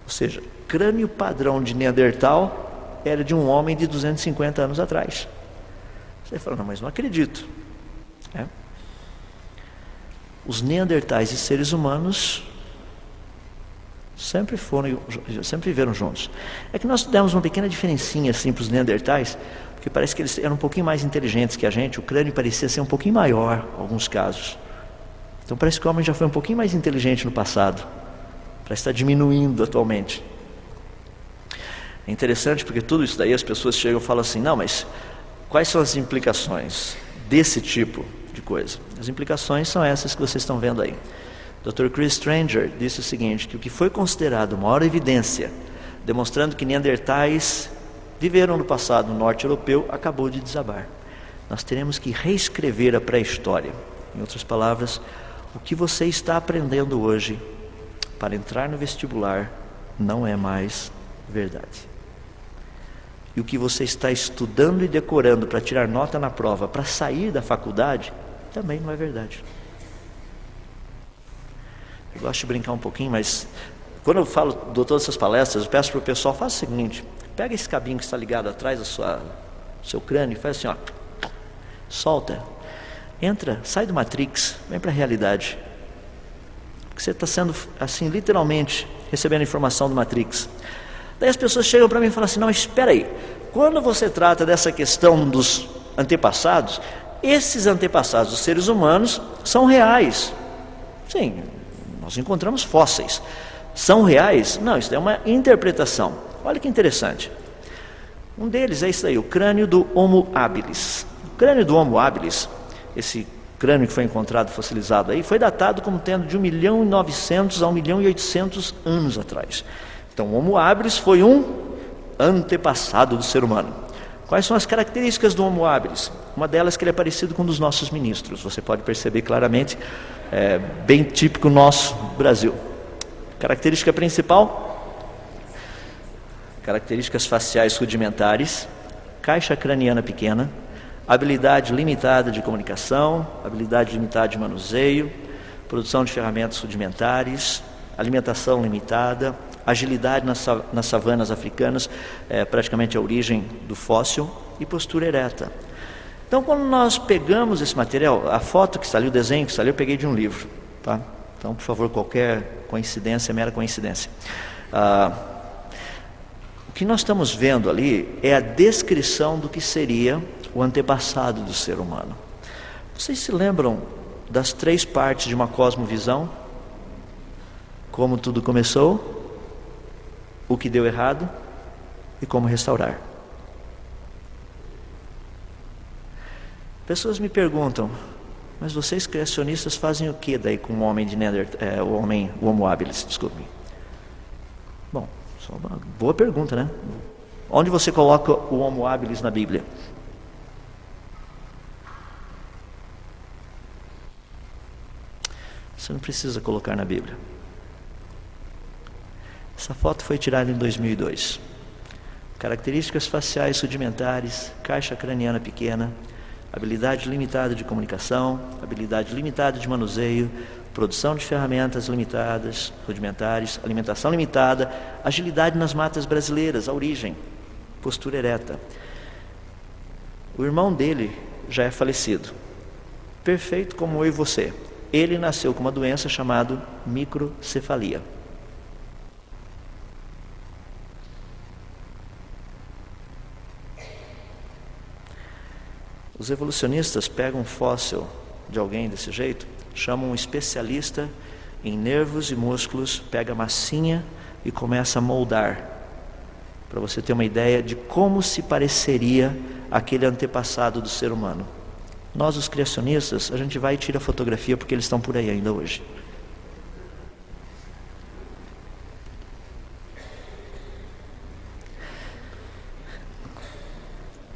Speaker 1: Ou seja, crânio padrão de Neandertal era de um homem de 250 anos atrás. Você fala, não, mas não acredito. Os neandertais e seres humanos sempre viveram juntos. É que nós demos uma pequena diferencinha assim para os neandertais, porque parece que eles eram um pouquinho mais inteligentes que a gente, o crânio parecia ser um pouquinho maior em alguns casos. Então parece que o homem já foi um pouquinho mais inteligente no passado, para estar diminuindo atualmente. É interessante porque tudo isso daí as pessoas chegam e falam assim, não, mas quais são as implicações desse tipo de coisa? As implicações são essas que vocês estão vendo aí. Dr. Chris Stranger disse o seguinte, que o que foi considerado maior evidência, demonstrando que neandertais viveram no passado norte europeu, acabou de desabar. Nós teremos que reescrever a pré-história. Em outras palavras, o que você está aprendendo hoje para entrar no vestibular não é mais verdade. E o que você está estudando e decorando para tirar nota na prova, para sair da faculdade, também não é verdade. Eu gosto de brincar um pouquinho, mas quando eu dou todas essas palestras, eu peço para o pessoal, faça o seguinte, pega esse cabinho que está ligado atrás do seu crânio e faz assim, ó, solta, entra, sai do Matrix, vem para a realidade. Porque você está sendo, assim, literalmente, recebendo informação do Matrix. Daí as pessoas chegam para mim e falam assim, não, espera aí, quando você trata dessa questão dos antepassados, esses antepassados dos seres humanos são reais. Sim, nós encontramos fósseis. São reais? Não, isso é uma interpretação. Olha que interessante. Um deles é isso aí, o crânio do Homo habilis. O crânio do Homo habilis, esse crânio que foi encontrado fossilizado aí, foi datado como tendo de 1.900.000 a 1.800.000 anos atrás. Então, o Homo habilis foi um antepassado do ser humano. Quais são as características do Homo habilis? Uma delas é que ele é parecido com um dos nossos ministros. Você pode perceber claramente, é bem típico nosso Brasil. Característica principal, características faciais rudimentares, caixa craniana pequena, habilidade limitada de comunicação, habilidade limitada de manuseio, produção de ferramentas rudimentares, alimentação limitada, agilidade nas savanas africanas, praticamente a origem do fóssil, e postura ereta. Então, quando nós pegamos esse material, a foto que está ali, o desenho que está ali, eu peguei de um livro, tá? Então, por favor, qualquer coincidência é mera coincidência. O que nós estamos vendo ali é a descrição do que seria o antepassado do ser humano. Vocês se lembram das 3 partes de uma cosmovisão? Como tudo começou, o que deu errado e como restaurar. Pessoas me perguntam, mas vocês criacionistas fazem o que daí com o homem de o Homo habilis, desculpe. Bom, só uma boa pergunta, né? Onde você coloca o Homo habilis na Bíblia? Você não precisa colocar na Bíblia. Essa foto foi tirada em 2002. Características faciais rudimentares, caixa craniana pequena, habilidade limitada de comunicação, habilidade limitada de manuseio, produção de ferramentas limitadas, rudimentares, alimentação limitada, agilidade nas matas brasileiras, a origem, postura ereta. O irmão dele já é falecido, perfeito como eu e você. Ele nasceu com uma doença chamada microcefalia. Os evolucionistas pegam um fóssil de alguém desse jeito, chamam um especialista em nervos e músculos, pega a massinha e começa a moldar, para você ter uma ideia de como se pareceria aquele antepassado do ser humano. Nós, os criacionistas, a gente vai e tira fotografia porque eles estão por aí ainda hoje.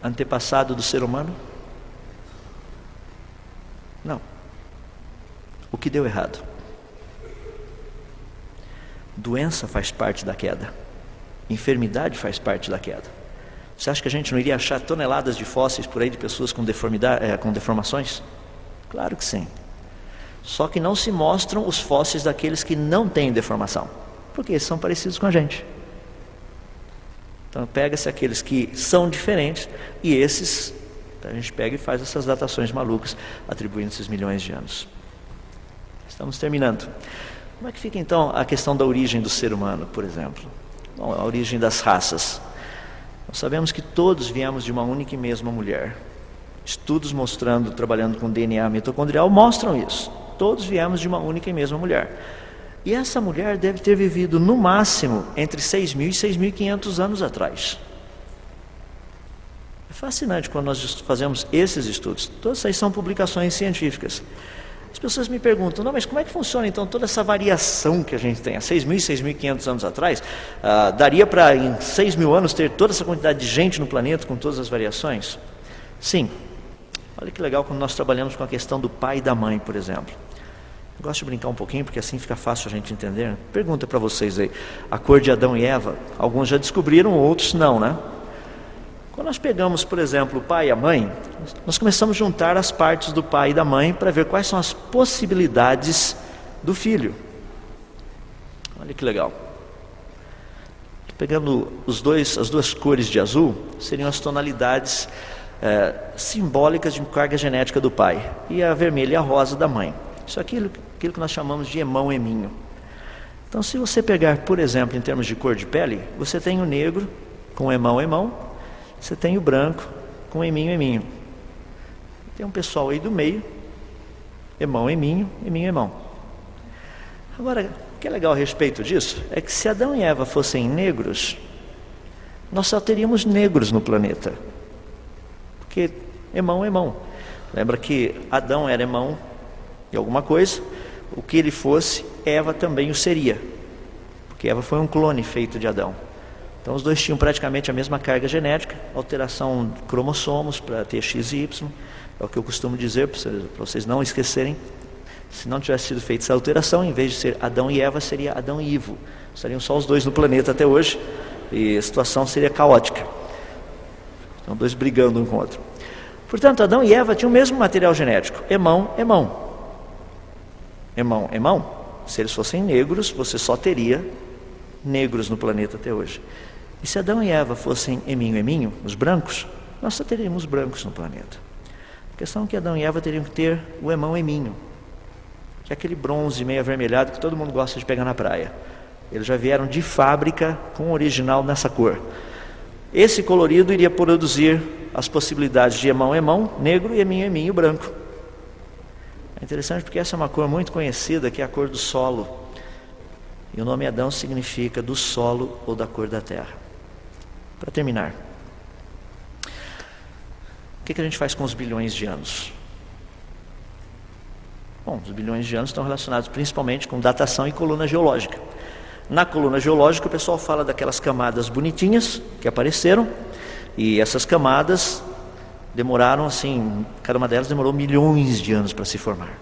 Speaker 1: Antepassado do ser humano? Não. O que deu errado? Doença faz parte da queda. Enfermidade faz parte da queda. Você acha que a gente não iria achar toneladas de fósseis por aí de pessoas com deformações? Claro que sim. Só que não se mostram os fósseis daqueles que não têm deformação, porque eles são parecidos com a gente. Então pega-se aqueles que são diferentes e esses a gente pega e faz essas datações malucas, atribuindo esses milhões de anos. Estamos terminando. Como é que fica então a questão da origem do ser humano, por exemplo? Bom, a origem das raças. Nós sabemos que todos viemos de uma única e mesma mulher. Estudos mostrando, trabalhando com DNA mitocondrial, mostram isso. Todos viemos de uma única e mesma mulher. E essa mulher deve ter vivido no máximo entre 6.000 e 6.500 anos atrás. É fascinante quando nós fazemos esses estudos. Todas essas são publicações científicas. As pessoas me perguntam, não, mas como é que funciona então toda essa variação que a gente tem? Há 6.000 e 6.500 anos atrás, daria para em 6.000 anos ter toda essa quantidade de gente no planeta com todas as variações? Sim. Olha que legal quando nós trabalhamos com a questão do pai e da mãe, por exemplo. Eu gosto de brincar um pouquinho, porque assim fica fácil a gente entender. Pergunta para vocês aí, a cor de Adão e Eva, alguns já descobriram, outros não, né? Quando nós pegamos, por exemplo, o pai e a mãe, nós começamos a juntar as partes do pai e da mãe para ver quais são as possibilidades do filho. Olha que legal. Pegando as duas cores de azul, seriam as tonalidades simbólicas de carga genética do pai, e a vermelha e a rosa da mãe. Isso é aquilo que nós chamamos de emão-eminho. Então, se você pegar, por exemplo, em termos de cor de pele, você tem o negro com emão-emão, você tem o branco com eminho-eminho. Tem um pessoal aí do meio, emão-eminho, eminho-emão. Agora, o que é legal a respeito disso é que se Adão e Eva fossem negros, nós só teríamos negros no planeta. Porque emão. Lembra que Adão era emão de alguma coisa, o que ele fosse, Eva também o seria, porque Eva foi um clone feito de Adão. Então os dois tinham praticamente a mesma carga genética, alteração de cromossomos para ter X e Y, é o que eu costumo dizer para vocês não esquecerem. Se não tivesse sido feita essa alteração, em vez de ser Adão e Eva, seria Adão e Ivo. Estariam só os dois no planeta até hoje, e a situação seria caótica. Então dois brigando um com o outro. Portanto, Adão e Eva tinham o mesmo material genético, emão. Se eles fossem negros, você só teria negros no planeta até hoje. E se Adão e Eva fossem eminho, os brancos, nós só teríamos brancos no planeta. A questão é que Adão e Eva teriam que ter o emão-eminho, que é aquele bronze meio avermelhado que todo mundo gosta de pegar na praia. Eles já vieram de fábrica com o original nessa cor. Esse colorido iria produzir as possibilidades de emão, negro, e eminho, branco. É interessante porque essa é uma cor muito conhecida, que é a cor do solo. E o nome Adão significa do solo ou da cor da terra. Para terminar, o que a gente faz com os bilhões de anos? Bom, os bilhões de anos estão relacionados principalmente com datação e coluna geológica. Na coluna geológica o pessoal fala daquelas camadas bonitinhas que apareceram, e essas camadas demoraram assim, cada uma delas demorou milhões de anos para se formar.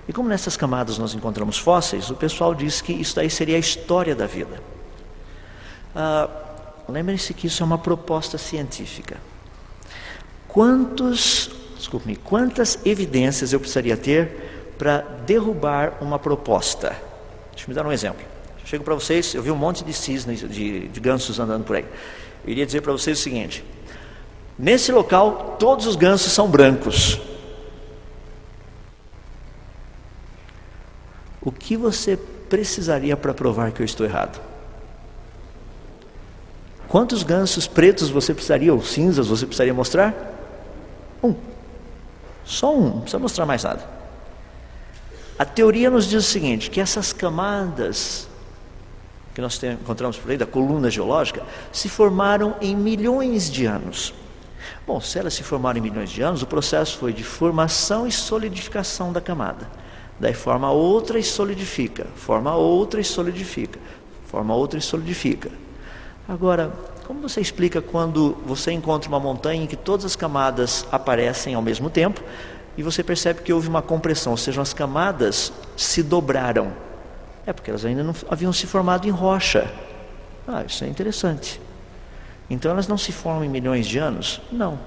Speaker 1: E como nessas camadas nós encontramos fósseis, o pessoal diz que isso aí seria a história da vida. Lembrem-se que isso é uma proposta científica. Quantas evidências eu precisaria ter para derrubar uma proposta? Deixa eu me dar um exemplo. Eu chego para vocês, eu vi um monte de cisnes, de gansos andando por aí. Eu iria dizer para vocês o seguinte: nesse local, todos os gansos são brancos. O que você precisaria para provar que eu estou errado? Quantos gansos pretos você precisaria, ou cinzas, você precisaria mostrar? Só um, não precisa mostrar mais nada. A teoria nos diz o seguinte, que essas camadas que nós encontramos por aí, da coluna geológica, se formaram em milhões de anos. Bom, se elas se formaram em milhões de anos, o processo foi de formação e solidificação da camada. Daí forma outra e solidifica, forma outra e solidifica, forma outra e solidifica. Agora, como você explica quando você encontra uma montanha em que todas as camadas aparecem ao mesmo tempo e você percebe que houve uma compressão, ou seja, as camadas se dobraram? É porque elas ainda não haviam se formado em rocha. Isso é interessante. Então elas não se formam em milhões de anos? Não.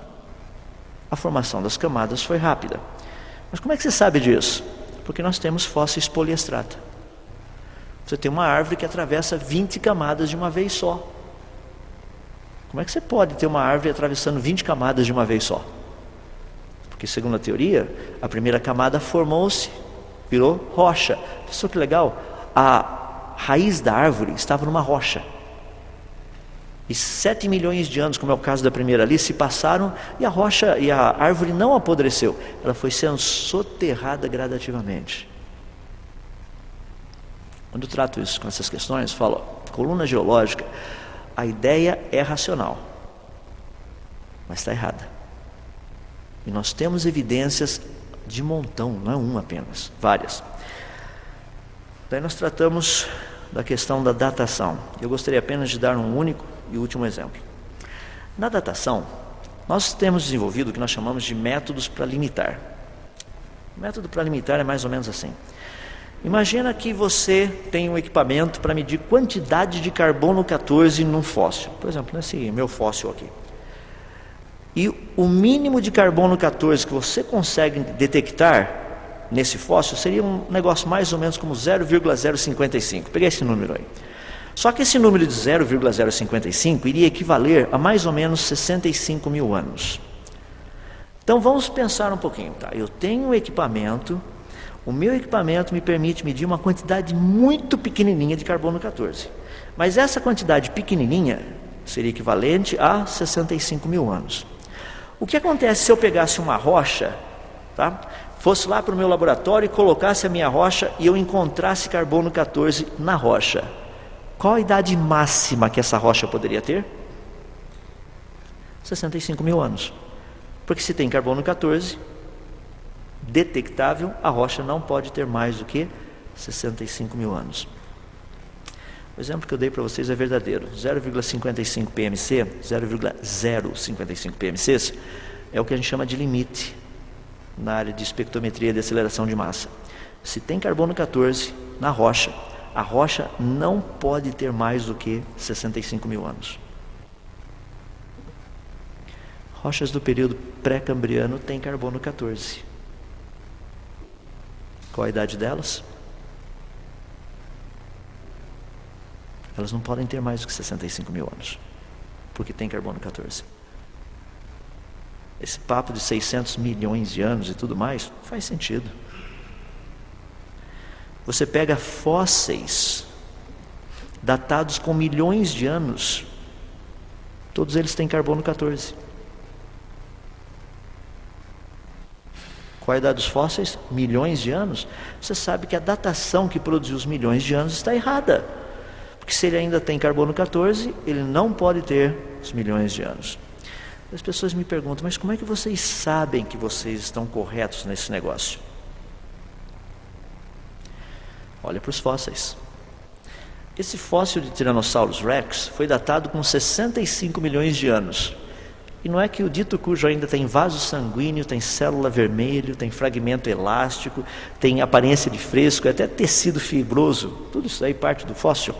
Speaker 1: A formação das camadas foi rápida. Mas como é que você sabe disso? Porque nós temos fósseis poliestrata. Você tem uma árvore que atravessa 20 camadas de uma vez só. Como é que você pode ter uma árvore atravessando 20 camadas de uma vez só? Porque segundo a teoria, a primeira camada formou-se, virou rocha. Pessoal, que legal, a raiz da árvore estava numa rocha. E 7 milhões de anos, como é o caso da primeira ali, se passaram e a rocha e a árvore não apodreceu. Ela foi sendo soterrada gradativamente. Quando eu trato isso com essas questões, falo, coluna geológica, a ideia é racional, mas está errada. E nós temos evidências de montão, não é uma apenas, várias. Daí nós tratamos da questão da datação. Eu gostaria apenas de dar um único e último exemplo. Na datação, nós temos desenvolvido o que nós chamamos de métodos para limitar. O método para limitar é mais ou menos assim. Imagina que você tem um equipamento para medir quantidade de carbono 14 num fóssil. Por exemplo, nesse meu fóssil aqui. E o mínimo de carbono 14 que você consegue detectar nesse fóssil seria um negócio mais ou menos como 0,055. Peguei esse número aí. Só que esse número de 0,055 iria equivaler a mais ou menos 65 mil anos. Então vamos pensar um pouquinho, tá? Eu tenho um equipamento, o meu equipamento me permite medir uma quantidade muito pequenininha de carbono 14. Mas essa quantidade pequenininha seria equivalente a 65 mil anos. O que acontece se eu pegasse uma rocha, tá? Fosse lá para o meu laboratório e colocasse a minha rocha e eu encontrasse carbono 14 na rocha? Qual a idade máxima que essa rocha poderia ter? 65 mil anos. Porque se tem carbono 14 detectável, a rocha não pode ter mais do que 65 mil anos. O exemplo que eu dei para vocês é verdadeiro. 0,55 PMC, 0,055 PMCs é o que a gente chama de limite na área de espectrometria de aceleração de massa. Se tem carbono 14 na rocha, a rocha não pode ter mais do que 65 mil anos. Rochas do período pré-cambriano têm carbono 14. Qual a idade delas? Elas não podem ter mais do que 65 mil anos, porque tem carbono 14. Esse papo de 600 milhões de anos e tudo mais, faz sentido. Você pega fósseis datados com milhões de anos, todos eles têm carbono 14. Qual a idade dos fósseis? Milhões de anos. Você sabe que a datação que produziu os milhões de anos está errada. Porque se ele ainda tem carbono 14, ele não pode ter os milhões de anos. As pessoas me perguntam, mas como é que vocês sabem que vocês estão corretos nesse negócio? Olha para os fósseis. Esse fóssil de Tyrannosaurus Rex foi datado com 65 milhões de anos. E não é que o dito cujo ainda tem vaso sanguíneo, tem célula vermelha, tem fragmento elástico, tem aparência de fresco, até tecido fibroso, tudo isso aí parte do fóssil.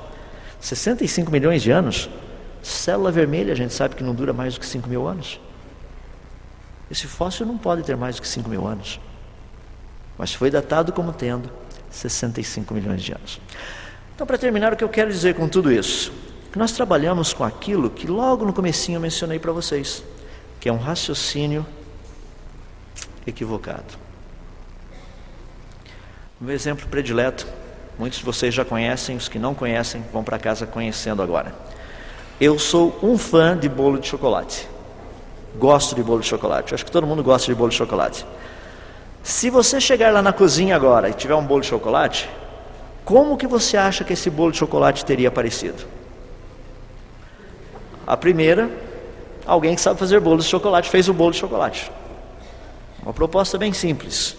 Speaker 1: 65 milhões de anos, célula vermelha a gente sabe que não dura mais do que 5 mil anos. Esse fóssil não pode ter mais do que 5 mil anos, mas foi datado como tendo 65 milhões de anos. Então, para terminar, o que eu quero dizer com tudo isso? Que nós trabalhamos com aquilo que logo no comecinho eu mencionei para vocês, que é um raciocínio equivocado. O meu exemplo predileto, muitos de vocês já conhecem, os que não conhecem vão para casa conhecendo agora. Eu sou um fã de bolo de chocolate. Gosto de bolo de chocolate. Eu acho que todo mundo gosta de bolo de chocolate. Se você chegar lá na cozinha agora e tiver um bolo de chocolate, como que você acha que esse bolo de chocolate teria aparecido? A primeira, alguém que sabe fazer bolo de chocolate fez o bolo de chocolate. Uma proposta bem simples.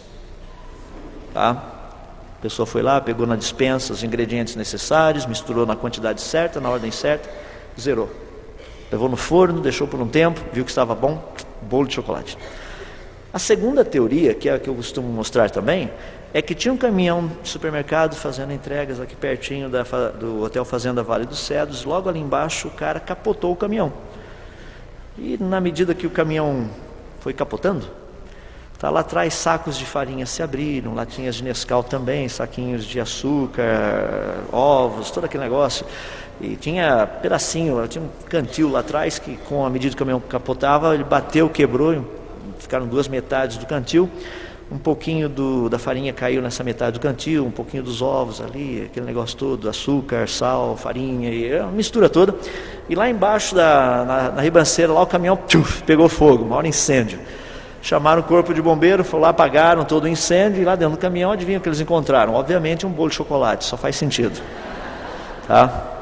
Speaker 1: Tá? A pessoa foi lá, pegou na despensa os ingredientes necessários, misturou na quantidade certa, na ordem certa, zerou. Levou no forno, deixou por um tempo, viu que estava bom, bolo de chocolate. A segunda teoria, que é a que eu costumo mostrar também, é que tinha um caminhão de supermercado fazendo entregas aqui pertinho do Hotel Fazenda Vale dos Cedros. Logo ali embaixo o cara capotou o caminhão. E na medida que o caminhão foi capotando, tá lá atrás sacos de farinha se abriram, latinhas de Nescau também, saquinhos de açúcar, ovos, todo aquele negócio. E tinha pedacinho, tinha um cantil lá atrás que, com a medida que o caminhão capotava, ele bateu, quebrou, ficaram duas metades do cantil. Um pouquinho da farinha caiu nessa metade do cantil, um pouquinho dos ovos ali, aquele negócio todo, açúcar, sal, farinha, e uma mistura toda. E lá embaixo na ribanceira, lá o caminhão pegou fogo, maior incêndio. Chamaram o corpo de bombeiro, foram lá, apagaram todo o incêndio, e lá dentro do caminhão, adivinha o que eles encontraram? Obviamente um bolo de chocolate, só faz sentido. Tá?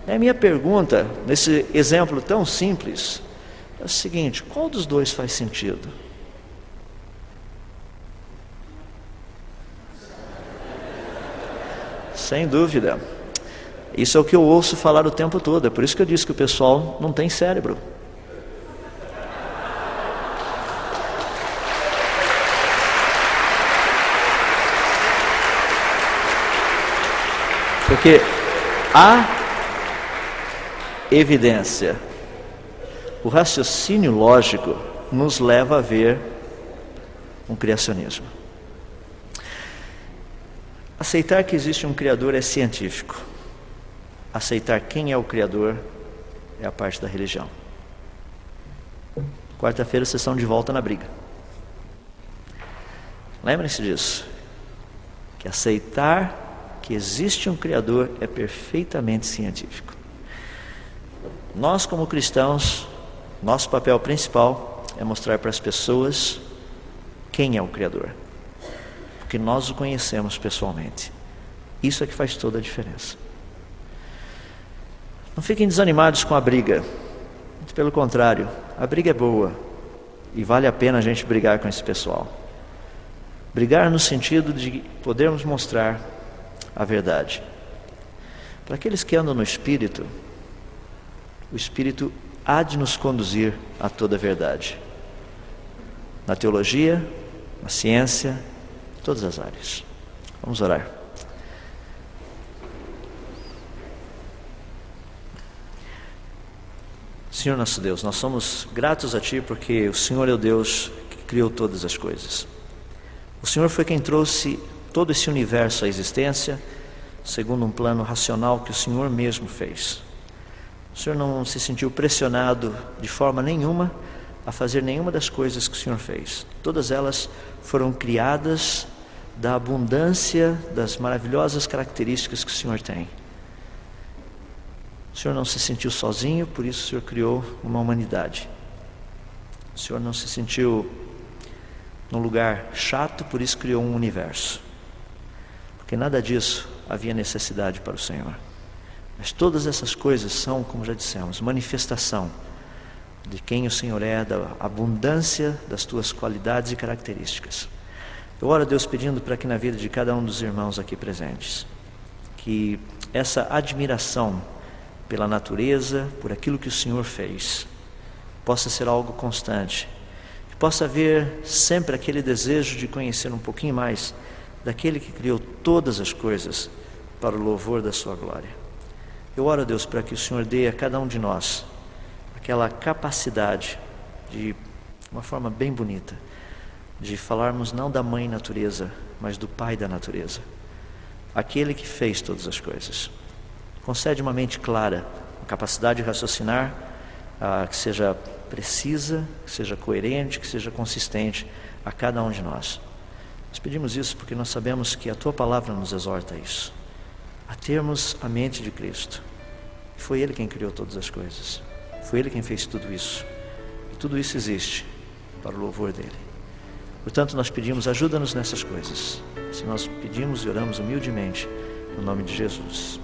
Speaker 1: A minha pergunta, nesse exemplo tão simples, é o seguinte: qual dos dois faz sentido? Sem dúvida. Isso é o que eu ouço falar o tempo todo. É por isso que eu disse que o pessoal não tem cérebro. Porque há evidência. O raciocínio lógico nos leva a ver um criacionismo. Aceitar que existe um Criador é científico. Aceitar quem é o Criador é a parte da religião. Quarta-feira vocês estão de volta na briga. Lembrem-se disso. Que aceitar que existe um Criador é perfeitamente científico. Nós, como cristãos, nosso papel principal é mostrar para as pessoas quem é o Criador, porque nós o conhecemos pessoalmente. Isso é que faz toda a diferença. Não fiquem desanimados com a briga. Pelo contrário, a briga é boa e vale a pena a gente brigar com esse pessoal. Brigar no sentido de podermos mostrar a verdade. Para aqueles que andam no Espírito, o Espírito há de nos conduzir a toda a verdade. Na teologia, na ciência, em todas as áreas. Vamos orar. Senhor nosso Deus, nós somos gratos a Ti porque o Senhor é o Deus que criou todas as coisas. O Senhor foi quem trouxe todo esse universo à existência, segundo um plano racional que o Senhor mesmo fez. O Senhor não se sentiu pressionado de forma nenhuma a fazer nenhuma das coisas que o Senhor fez. Todas elas foram criadas da abundância das maravilhosas características que o Senhor tem. O Senhor não se sentiu sozinho, por isso o Senhor criou uma humanidade. O Senhor não se sentiu num lugar chato, por isso criou um universo. Porque nada disso havia necessidade para o Senhor. Mas todas essas coisas são, como já dissemos, manifestação de quem o Senhor é, da abundância das tuas qualidades e características. Eu oro a Deus pedindo para que na vida de cada um dos irmãos aqui presentes, que essa admiração pela natureza, por aquilo que o Senhor fez, possa ser algo constante, que possa haver sempre aquele desejo de conhecer um pouquinho mais daquele que criou todas as coisas para o louvor da sua glória. Eu oro a Deus para que o Senhor dê a cada um de nós aquela capacidade de uma forma bem bonita, de falarmos não da mãe natureza, mas do pai da natureza, aquele que fez todas as coisas. Concede uma mente clara, uma capacidade de raciocinar que seja precisa, que seja coerente, que seja consistente a cada um de nós. Nós pedimos isso porque nós sabemos que a Tua palavra nos exorta a isso, a termos a mente de Cristo. Foi Ele quem criou todas as coisas, foi Ele quem fez tudo isso, e tudo isso existe para o louvor dEle. Portanto, nós pedimos, ajuda-nos nessas coisas. Se nós pedimos e oramos humildemente, no nome de Jesus.